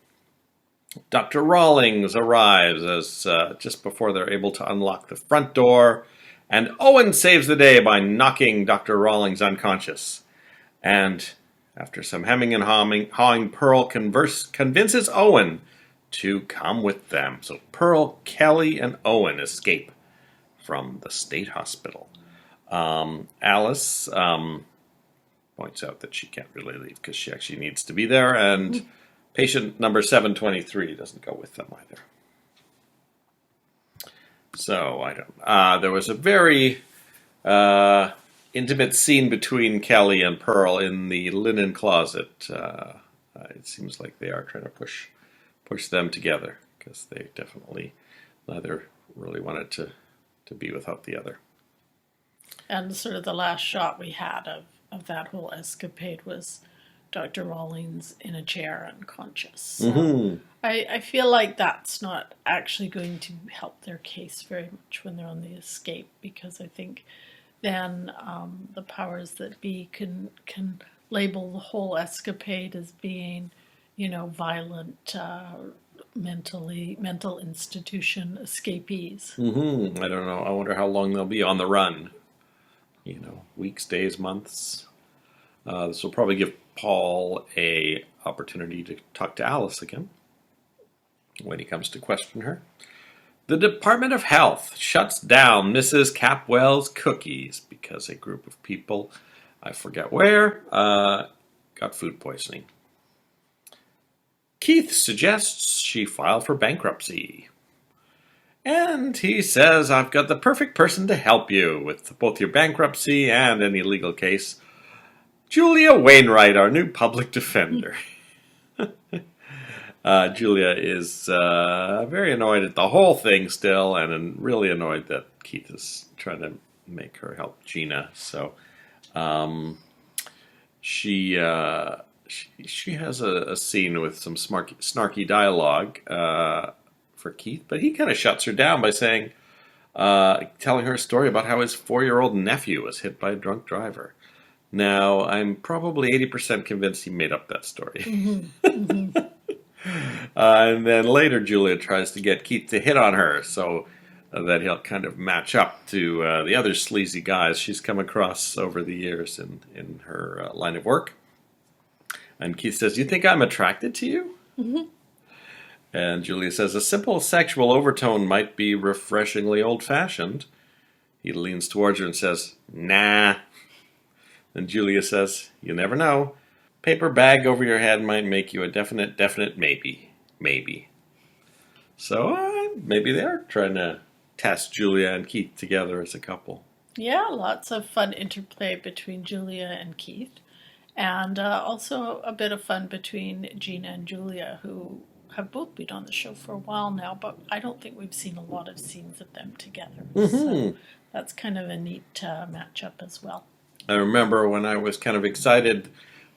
[SPEAKER 1] Dr. Rawlings arrives as just before they're able to unlock the front door, and Owen saves the day by knocking Dr. Rawlings unconscious. And after some hemming and hawing, Pearl convinces Owen to come with them. So Pearl, Kelly, and Owen escape from the state hospital. Alice points out that she can't really leave because she actually needs to be there, and patient number 723 doesn't go with them either. So I don't. There was a very intimate scene between Kelly and Pearl in the linen closet. It seems like they are trying to push them together because they definitely neither really wanted to be without the other.
[SPEAKER 2] And sort of the last shot we had of that whole escapade was Dr. Rawlings in a chair unconscious. So
[SPEAKER 1] Mm-hmm.
[SPEAKER 2] I feel like that's not actually going to help their case very much when they're on the escape, because I think then the powers that be can label the whole escapade as being, violent, mental institution escapees.
[SPEAKER 1] Mm-hmm. I don't know. I wonder how long they'll be on the run. Weeks, days, months. This will probably give Paul a opportunity to talk to Alice again when he comes to question her. The Department of Health shuts down Mrs. Capwell's cookies because a group of people, I forget where, got food poisoning. Keith suggests she file for bankruptcy. And he says, I've got the perfect person to help you with both your bankruptcy and any legal case. Julia Wainwright, our new public defender. Julia is very annoyed at the whole thing still, and really annoyed that Keith is trying to make her help Gina. So she has a scene with some snarky dialogue for Keith, but he kind of shuts her down by saying, telling her a story about how his 4-year-old nephew was hit by a drunk driver. Now, I'm probably 80% convinced he made up that story.
[SPEAKER 2] Mm-hmm. Mm-hmm.
[SPEAKER 1] And then later, Julia tries to get Keith to hit on her so that he'll kind of match up to the other sleazy guys she's come across over the years in her line of work. And Keith says, you think I'm attracted to you?
[SPEAKER 2] Mm-hmm.
[SPEAKER 1] And Julia says, a simple sexual overtone might be refreshingly old-fashioned. He leans towards her and says, nah. And Julia says, you never know. Paper bag over your head might make you a definite maybe. Maybe. So maybe they're trying to test Julia and Keith together as a couple.
[SPEAKER 2] Yeah, lots of fun interplay between Julia and Keith. And also a bit of fun between Gina and Julia, who have both been on the show for a while now, but I don't think we've seen a lot of scenes of them together.
[SPEAKER 1] Mm-hmm.
[SPEAKER 2] So that's kind of a neat matchup as well.
[SPEAKER 1] I remember when I was kind of excited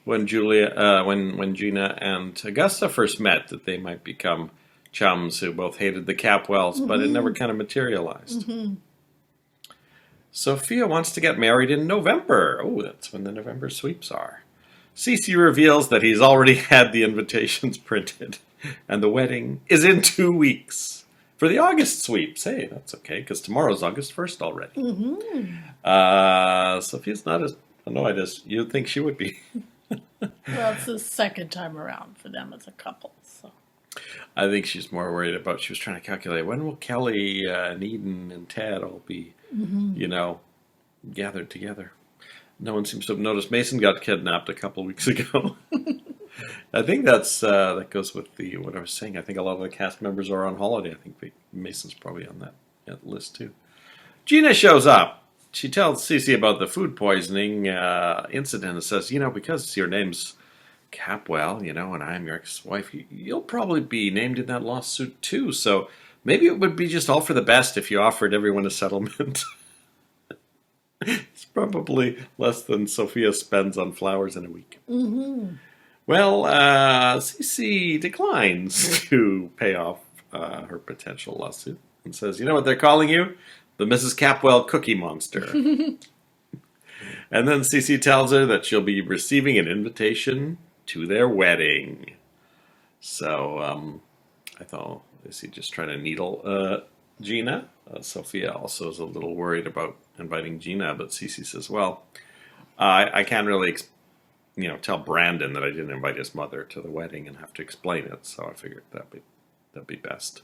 [SPEAKER 1] when when Gina and Augusta first met that they might become chums who both hated the Capwells, mm-hmm. but it never kind of materialized.
[SPEAKER 2] Mm-hmm.
[SPEAKER 1] Sophia wants to get married in November. Oh, that's when the November sweeps are. Cece reveals that he's already had the invitations printed, and the wedding is in 2 weeks. For the August sweeps. Hey, that's okay, because tomorrow's August 1st already.
[SPEAKER 2] Mm-hmm.
[SPEAKER 1] Sophia's not as annoyed as you'd think she would be.
[SPEAKER 2] Well, it's the second time around for them as a couple. So
[SPEAKER 1] I think she's more worried about, she was trying to calculate, when will Kelly and Eden and Ted all be,
[SPEAKER 2] mm-hmm.
[SPEAKER 1] Gathered together. No one seems to have noticed Mason got kidnapped a couple weeks ago. I think that goes with what I was saying. I think a lot of the cast members are on holiday. I think Mason's probably on that list too. Gina shows up. She tells Cece about the food poisoning incident and says, because your name's Capwell, and I'm your ex-wife, you'll probably be named in that lawsuit too. So maybe it would be just all for the best if you offered everyone a settlement. It's probably less than Sophia spends on flowers in a week.
[SPEAKER 2] Mm-hmm.
[SPEAKER 1] Well, Cece declines to pay off her potential lawsuit and says, you know what they're calling you? The Mrs. Capwell Cookie Monster. And then Cece tells her that she'll be receiving an invitation to their wedding. So I thought, is he just trying to needle Gina? Sophia also is a little worried about inviting Gina, but Cece says, well, I can't really tell Brandon that I didn't invite his mother to the wedding and have to explain it, so I figured that'd be best.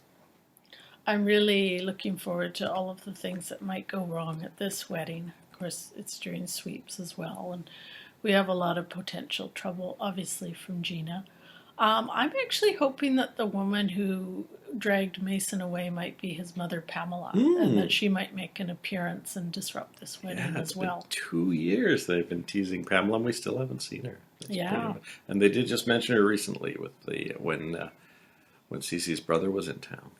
[SPEAKER 2] I'm really looking forward to all of the things that might go wrong at this wedding. Of course, it's during sweeps as well, and we have a lot of potential trouble, obviously, from Gina. I'm actually hoping that the woman who dragged Mason away might be his mother, Pamela, and that she might make an appearance and disrupt this wedding as well.
[SPEAKER 1] Been 2 years they've been teasing Pamela, and we still haven't seen her.
[SPEAKER 2] Yeah.
[SPEAKER 1] And they did just mention her recently with when Cece's brother was in town.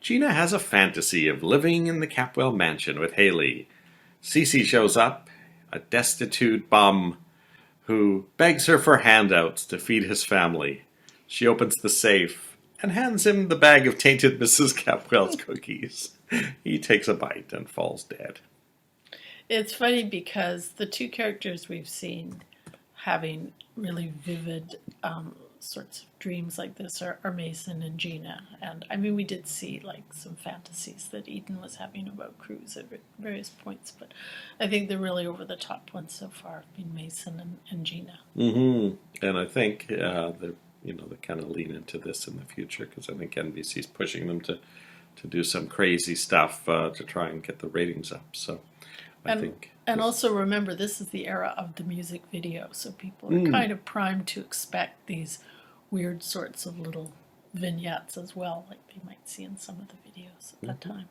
[SPEAKER 1] Gina has a fantasy of living in the Capwell mansion with Haley. Cece shows up, a destitute bum who begs her for handouts to feed his family. She opens the safe and hands him the bag of tainted Mrs. Capwell's cookies. He takes a bite and falls dead.
[SPEAKER 2] It's funny because the two characters we've seen having really vivid sorts of dreams like this are Mason and Gina. And I mean, we did see some fantasies that Eden was having about Cruz at various points, but I think the really over-the-top ones so far have been Mason and Gina.
[SPEAKER 1] Mm-hmm. And I think they kind of lean into this in the future, because I think NBC's pushing them to do some crazy stuff to try and get the ratings up. So I think.
[SPEAKER 2] And also remember, this is the era of the music video, so people are kind of primed to expect these weird sorts of little vignettes as well, like they might see in some of the videos at that time.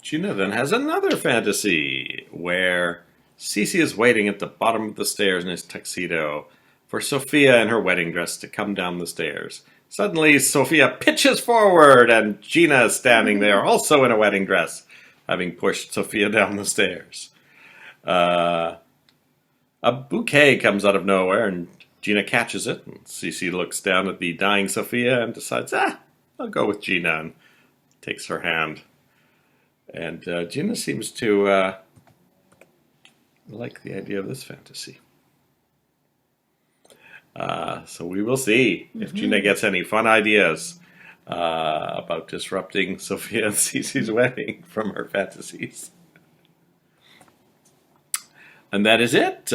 [SPEAKER 1] Gina then has another fantasy where Cece is waiting at the bottom of the stairs in his tuxedo for Sophia in her wedding dress to come down the stairs. Suddenly, Sophia pitches forward, and Gina is standing there, also in a wedding dress, having pushed Sophia down the stairs. A bouquet comes out of nowhere, and Gina catches it. And Cece looks down at the dying Sophia and decides, I'll go with Gina, and takes her hand. And Gina seems to like the idea of this fantasy. So we will see if Gina gets any fun ideas about disrupting Sophia and Cece's wedding from her fantasies. And that is it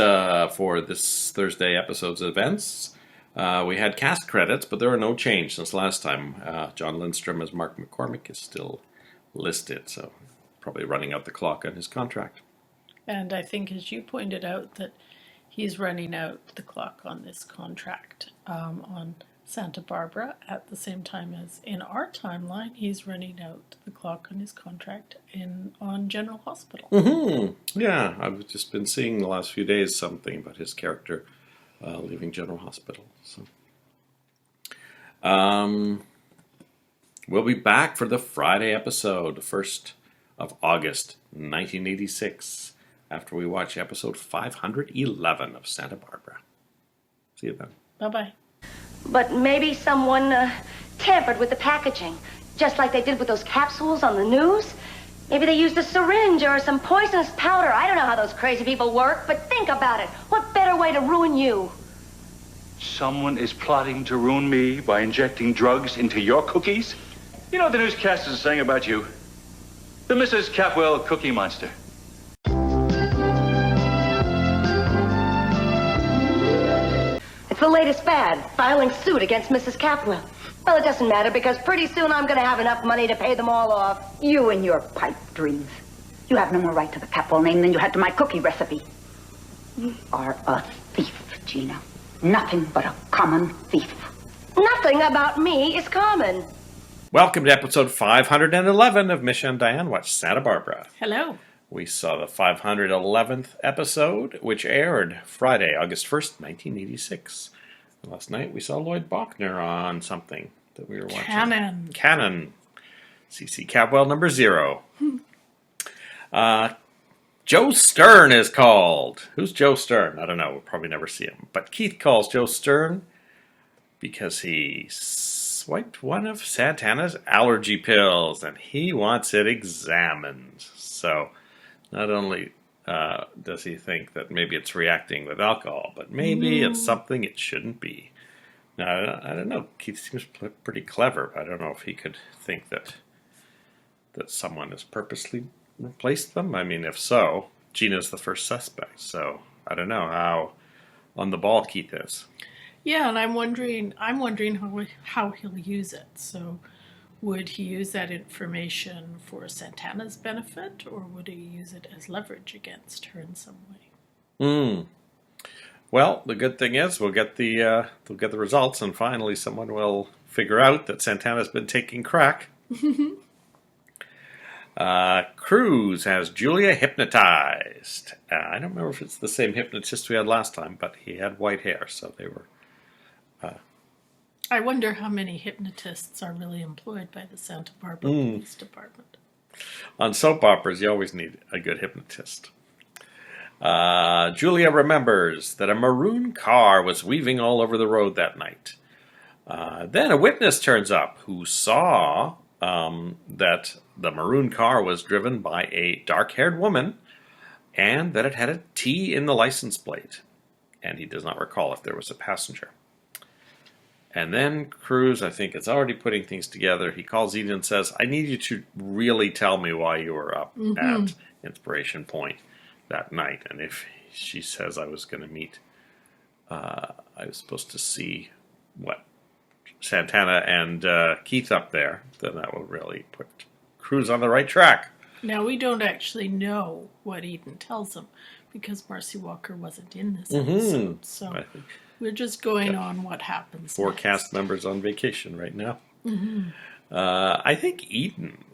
[SPEAKER 1] for this Thursday episode's events. We had cast credits, but there are no change since last time. John Lindstrom as Mark McCormick is still listed, so probably running out the clock on his contract.
[SPEAKER 2] And I think, as you pointed out, that he's running out the clock on this contract on Santa Barbara at the same time as in our timeline, he's running out the clock on his contract on General Hospital.
[SPEAKER 1] Yeah, I've just been seeing the last few days something about his character leaving General Hospital. So, we'll be back for the Friday episode, the 1st of August, 1986, after we watch episode 511 of Santa Barbara. See you then.
[SPEAKER 2] Bye-bye.
[SPEAKER 4] But maybe someone tampered with the packaging, just like they did with those capsules on the news. Maybe they used a syringe or some poisonous powder. I don't know how those crazy people work, but think about it. What better way to ruin you?
[SPEAKER 6] Someone is plotting to ruin me by injecting drugs into your cookies? You know what the newscasters are saying about you? The Mrs. Capwell Cookie Monster.
[SPEAKER 4] It's the latest fad, filing suit against Mrs. Capwell. Well, it doesn't matter, because pretty soon I'm going to have enough money to pay them all off.
[SPEAKER 7] You and your pipe dreams. You have no more right to the Capwell name than you had to my cookie recipe. You are a thief, Gina. Nothing but a common thief.
[SPEAKER 4] Nothing about me is common.
[SPEAKER 1] Welcome to episode 511 of Misha Dianne Watch Santa Barbara.
[SPEAKER 2] Hello.
[SPEAKER 1] We saw the 511th episode, which aired Friday, August 1st, 1986. And last night we saw Lloyd Bachner on something that we were watching. Cannon. CC Capwell number 0. Joe Stern is called. Who's Joe Stern? I don't know. We'll probably never see him. But Keith calls Joe Stern because he swiped one of Santana's allergy pills and he wants it examined. So not only does he think that maybe it's reacting with alcohol, but maybe it's something it shouldn't be. Now, I don't know. Keith seems pretty clever. I don't know if he could think that someone has purposely replaced them. I mean, if so, Gina's the first suspect. So I don't know how on the ball Keith is.
[SPEAKER 2] Yeah, and I'm wondering how he'll use it. So would he use that information for Santana's benefit, or would he use it as leverage against her in some way?
[SPEAKER 1] Well, the good thing is we'll get the results, and finally someone will figure out that Santana's been taking crack. Cruz has Julia hypnotized. I don't remember if it's the same hypnotist we had last time, but he had white hair, so they were...
[SPEAKER 2] I wonder how many hypnotists are really employed by the Santa Barbara Police Department.
[SPEAKER 1] On soap operas, you always need a good hypnotist. Julia remembers that a maroon car was weaving all over the road that night. Then a witness turns up who saw that the maroon car was driven by a dark-haired woman and that it had a T in the license plate. And he does not recall if there was a passenger. And then Cruz, I think, is already putting things together. He calls Edie and says, I need you to really tell me why you were up at Inspiration Point that night. And if she says I was going to meet, I was supposed to see Santana and Keith up there, then that will really put Cruz on the right track.
[SPEAKER 2] Now, we don't actually know what Eden tells him because Marcy Walker wasn't in this
[SPEAKER 1] Mm-hmm.
[SPEAKER 2] episode. So
[SPEAKER 1] I think
[SPEAKER 2] we're just going on what happens.
[SPEAKER 1] 4
[SPEAKER 2] next.
[SPEAKER 1] cast members on vacation right now.
[SPEAKER 2] Mm-hmm.
[SPEAKER 1] I think Eden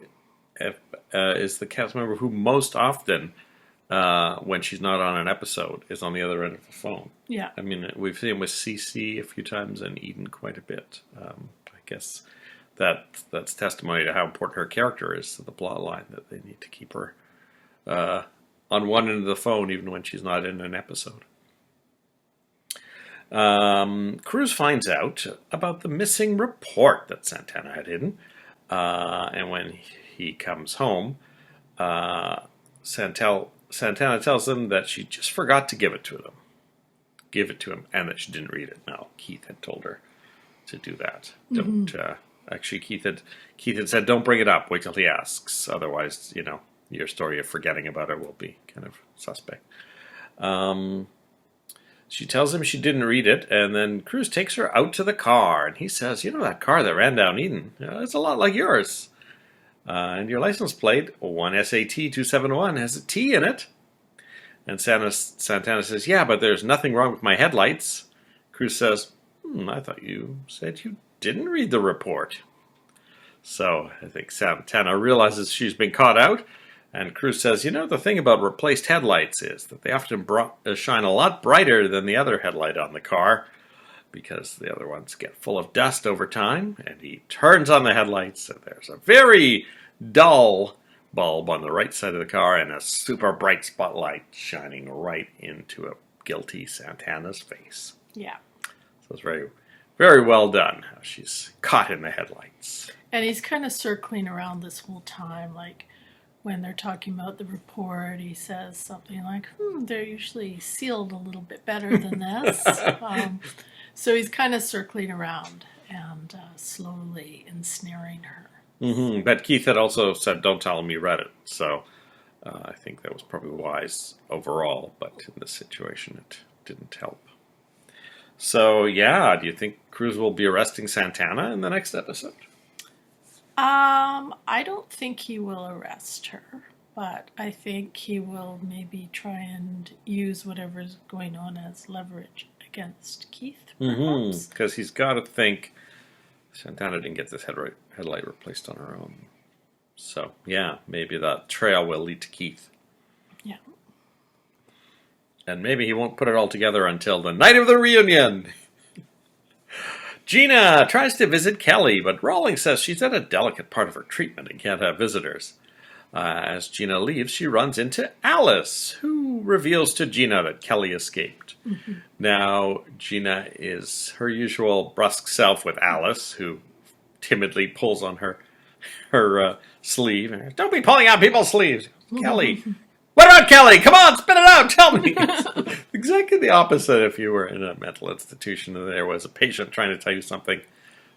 [SPEAKER 1] is the cast member who most often, when she's not on an episode, is on the other end of the phone.
[SPEAKER 2] Yeah.
[SPEAKER 1] I mean, we've seen him with Cece a few times and Eden quite a bit. I guess that's testimony to how important her character is to the plot line, that they need to keep her on one end of the phone even when she's not in an episode. Cruz finds out about the missing report that Santana had hidden. And when he comes home, Santana tells him that she just forgot to give it to him, and that she didn't read it. No, Keith had told her to do that. Don't actually. Keith had said, "Don't bring it up. Wait till he asks. Otherwise, your story of forgetting about it will be kind of suspect." She tells him she didn't read it, and then Cruz takes her out to the car, and he says, that car that ran down Eden, it's a lot like yours. And your license plate, 1SAT271, has a T in it. And Santana says, yeah, but there's nothing wrong with my headlights. Cruz says, I thought you said you didn't read the report. So I think Santana realizes she's been caught out. And Cruz says, the thing about replaced headlights is that they often shine a lot brighter than the other headlight on the car because the other ones get full of dust over time. And he turns on the headlights, and there's a very dull bulb on the right side of the car and a super bright spotlight shining right into a guilty Santana's face.
[SPEAKER 2] Yeah.
[SPEAKER 1] So it's very, very well done how she's caught in the headlights.
[SPEAKER 2] And he's kind of circling around this whole time, like, when they're talking about the report, he says something like, they're usually sealed a little bit better than this. So he's kind of circling around and slowly ensnaring her.
[SPEAKER 1] Mm-hmm. But Keith had also said, don't tell him you read it. So I think that was probably wise overall, but in this situation it didn't help. So, yeah, do you think Cruz will be arresting Santana in the next episode?
[SPEAKER 2] I don't think he will arrest her, but I think he will maybe try and use whatever's going on as leverage against Keith, perhaps.
[SPEAKER 1] Because he's got to think Santana didn't get this headlight replaced on her own. So, yeah, maybe that trail will lead to Keith.
[SPEAKER 2] Yeah.
[SPEAKER 1] And maybe he won't put it all together until the night of the reunion. Gina tries to visit Kelly, but Rawlings says she's at a delicate part of her treatment and can't have visitors. As Gina leaves, she runs into Alice, who reveals to Gina that Kelly escaped. Mm-hmm. Now, Gina is her usual brusque self with Alice, who timidly pulls on her sleeve. Don't be pulling on people's sleeves. Kelly. What about Kelly? Come on, spit it out. Tell me. Exactly the opposite if you were in a mental institution and there was a patient trying to tell you something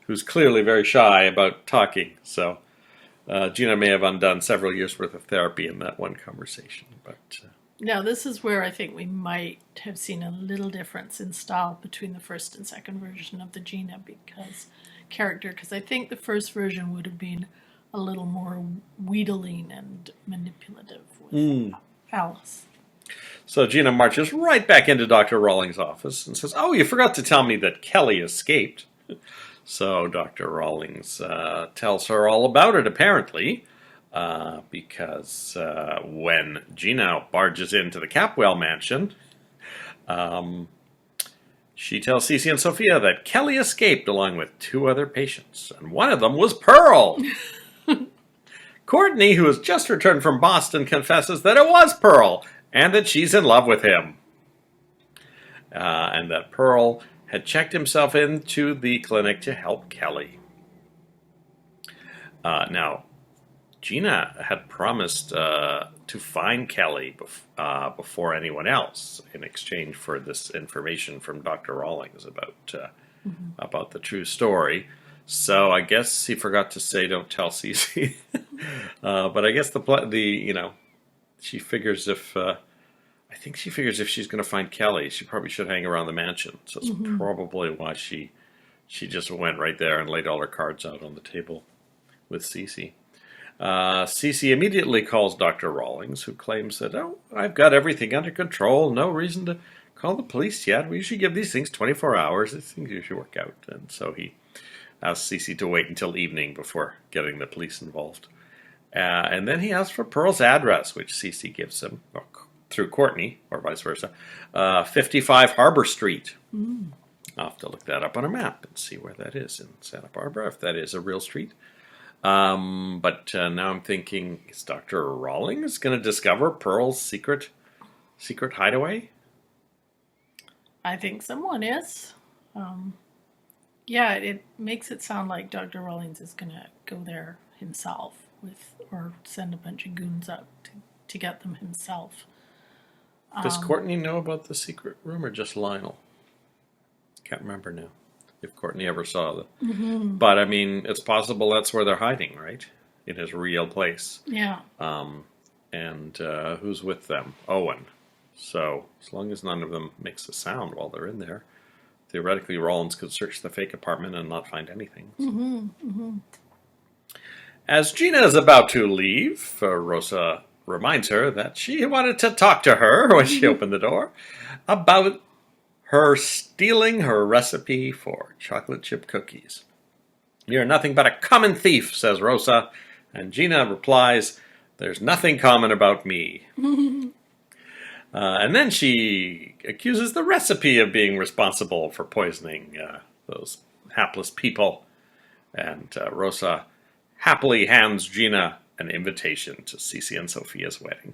[SPEAKER 1] who's clearly very shy about talking. So Gina may have undone several years' worth of therapy in that one conversation. But
[SPEAKER 2] now, this is where I think we might have seen a little difference in style between the first and second version of the Gina because I think the first version would have been a little more wheedling and manipulative with Alice.
[SPEAKER 1] So Gina marches right back into Dr. Rawlings' office and says, you forgot to tell me that Kelly escaped. So Dr. Rawlings tells her all about it, apparently, because when Gina barges into the Capwell mansion, she tells Cece and Sophia that Kelly escaped along with 2 other patients, and one of them was Pearl. Courtney, who has just returned from Boston, confesses that it was Pearl and that she's in love with him. And that Pearl had checked himself into the clinic to help Kelly. Now, Gina had promised to find Kelly before anyone else in exchange for this information from Dr. Rawlings about the true story. So I guess he forgot to say, "Don't tell Cece." But I guess she figures I think she figures if she's going to find Kelly, she probably should hang around the mansion. So that's probably why she just went right there and laid all her cards out on the table with Cece. Cece immediately calls Dr. Rawlings, who claims that, oh, I've got everything under control, no reason to call the police yet. We usually give these things 24 hours. These things usually work out. And so he asks Cece to wait until evening before getting the police involved. And then he asks for Pearl's address, which Cece gives him, through Courtney, or vice versa, 55 Harbor Street. I'll have to look that up on a map and see where that is in Santa Barbara, if that is a real street. But now I'm thinking, is Dr. Rawlings going to discover Pearl's secret hideaway?
[SPEAKER 2] I think someone is. Yeah, it makes it sound like Dr. Rawlings is going to go there himself or send a bunch of goons out to get them himself.
[SPEAKER 1] Does Courtney know about the secret room or just Lionel? Can't remember now if Courtney ever saw them. But I mean, it's possible that's where they're hiding, right? In his real place.
[SPEAKER 2] Yeah.
[SPEAKER 1] And who's with them? Owen. So as long as none of them makes a sound while they're in there, theoretically Rawlins could search the fake apartment and not find anything. As Gina is about to leave, Rosa reminds her that she wanted to talk to her when she opened the door about her stealing her recipe for chocolate chip cookies. You're nothing but a common thief, says Rosa, and Gina replies, there's nothing common about me. And then she accuses the recipe of being responsible for poisoning those hapless people. And Rosa happily hands Gina an invitation to Cece and Sophia's wedding.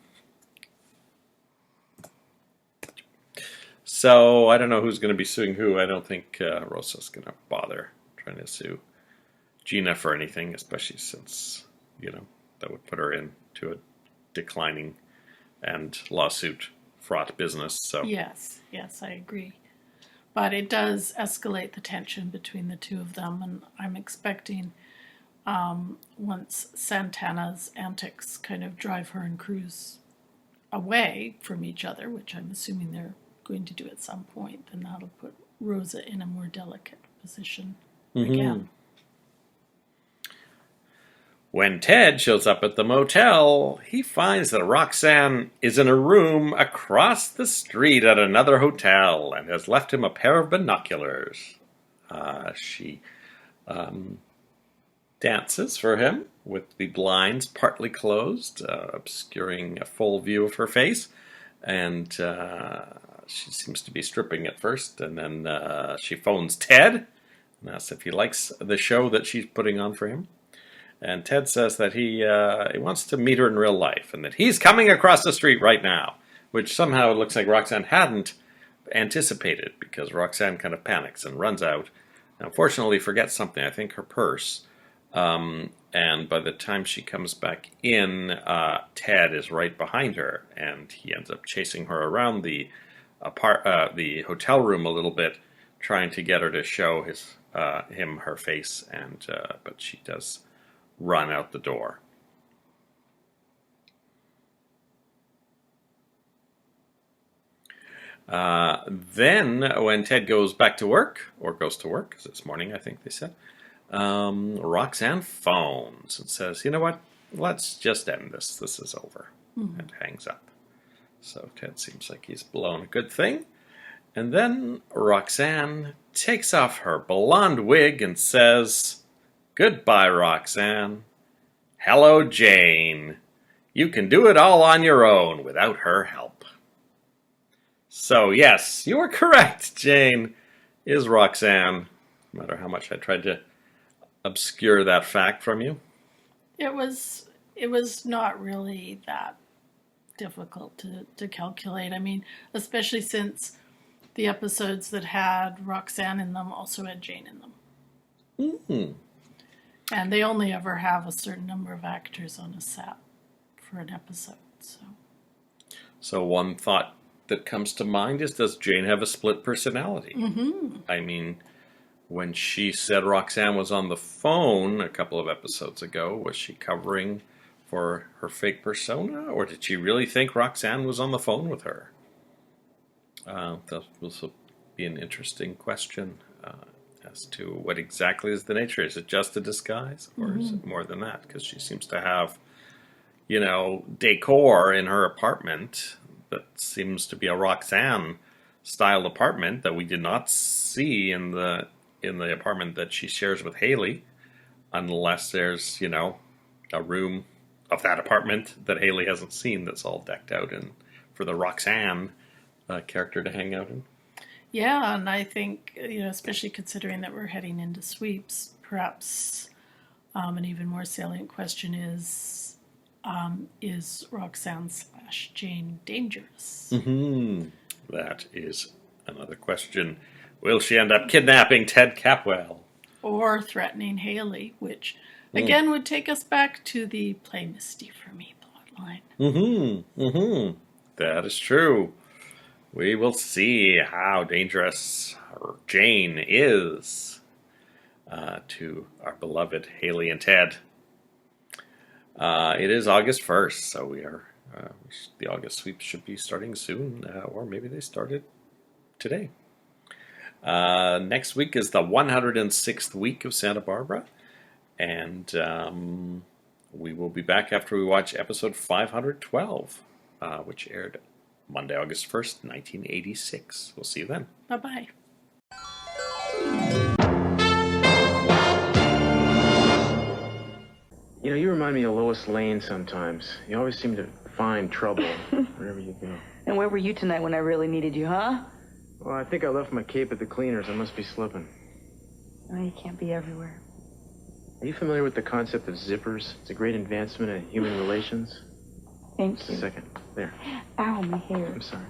[SPEAKER 1] So I don't know who's going to be suing who. I don't think Rosa's going to bother trying to sue Gina for anything, especially since, that would put her into a declining and lawsuit fraught business. So
[SPEAKER 2] Yes, I agree. But it does escalate the tension between the two of them, and I'm expecting once Santana's antics kind of drive her and Cruz away from each other, which I'm assuming they're going to do at some point, then that'll put Rosa in a more delicate position again.
[SPEAKER 1] When Ted shows up at the motel, he finds that Roxanne is in a room across the street at another hotel and has left him a pair of binoculars. She dances for him with the blinds partly closed, obscuring a full view of her face, and she seems to be stripping at first, and then she phones Ted and asks if he likes the show that she's putting on for him. And Ted says that he wants to meet her in real life and that he's coming across the street right now, which somehow it looks like Roxanne hadn't anticipated, because Roxanne kind of panics and runs out. And unfortunately forgets something, I think her purse. And by the time she comes back in, Ted is right behind her, and he ends up chasing her around the hotel room a little bit, trying to get her to show him her face, and but she does run out the door. Then, when Ted goes back to work, or goes to work, because it's morning, I think they said, Roxanne phones and says, you know what, let's just end this. This is over. And hangs up. So Ted seems like he's blown a good thing. And then Roxanne takes off her blonde wig and says, goodbye, Roxanne. Hello, Jane. You can do it all on your own without her help. So, yes, you were correct. Jane is Roxanne, no matter how much I tried to obscure that fact from you.
[SPEAKER 2] It was not really that difficult to calculate. I mean, especially since the episodes that had Roxanne in them also had Jane in them. And they only ever have a certain number of actors on a set for an episode.
[SPEAKER 1] So one thought that comes to mind is, does Jane have a split personality? I mean, when she said Roxanne was on the phone a couple of episodes ago, was she covering for her fake persona? Or did she really think Roxanne was on the phone with her? That will be an interesting question as to what exactly is the nature. Is it just a disguise, or is it more than that? Because she seems to have, decor in her apartment that seems to be a Roxanne-style apartment that we did not see in the apartment that she shares with Haley, unless there's, a room of that apartment that Haley hasn't seen that's all decked out and for the Roxanne character to hang out in.
[SPEAKER 2] Yeah, and I think, especially considering that we're heading into sweeps, perhaps an even more salient question is Roxanne/Jane dangerous?
[SPEAKER 1] That is another question. Will she end up kidnapping Ted Capwell?
[SPEAKER 2] Or threatening Haley, which again would take us back to the Play Misty for Me plotline.
[SPEAKER 1] That is true. We will see how dangerous Jane is to our beloved Haley and Ted. It is August 1st, so we are the August sweep should be starting soon, or maybe they started today. Next week is the 106th week of Santa Barbara, and we will be back after we watch episode 512, which aired Monday, August 1st, 1986. We'll see you then.
[SPEAKER 2] Bye-bye.
[SPEAKER 8] You remind me of Lois Lane sometimes. You always seem to find trouble wherever you go.
[SPEAKER 5] And where were you tonight when I really needed you, huh?
[SPEAKER 8] Well, I think I left my cape at the cleaners. I must be slipping.
[SPEAKER 5] Oh, you can't be everywhere.
[SPEAKER 8] Are you familiar with the concept of zippers? It's a great advancement in human relations.
[SPEAKER 5] Thank
[SPEAKER 8] Just
[SPEAKER 5] you.
[SPEAKER 8] a second. There.
[SPEAKER 5] Ow, my hair.
[SPEAKER 8] I'm sorry.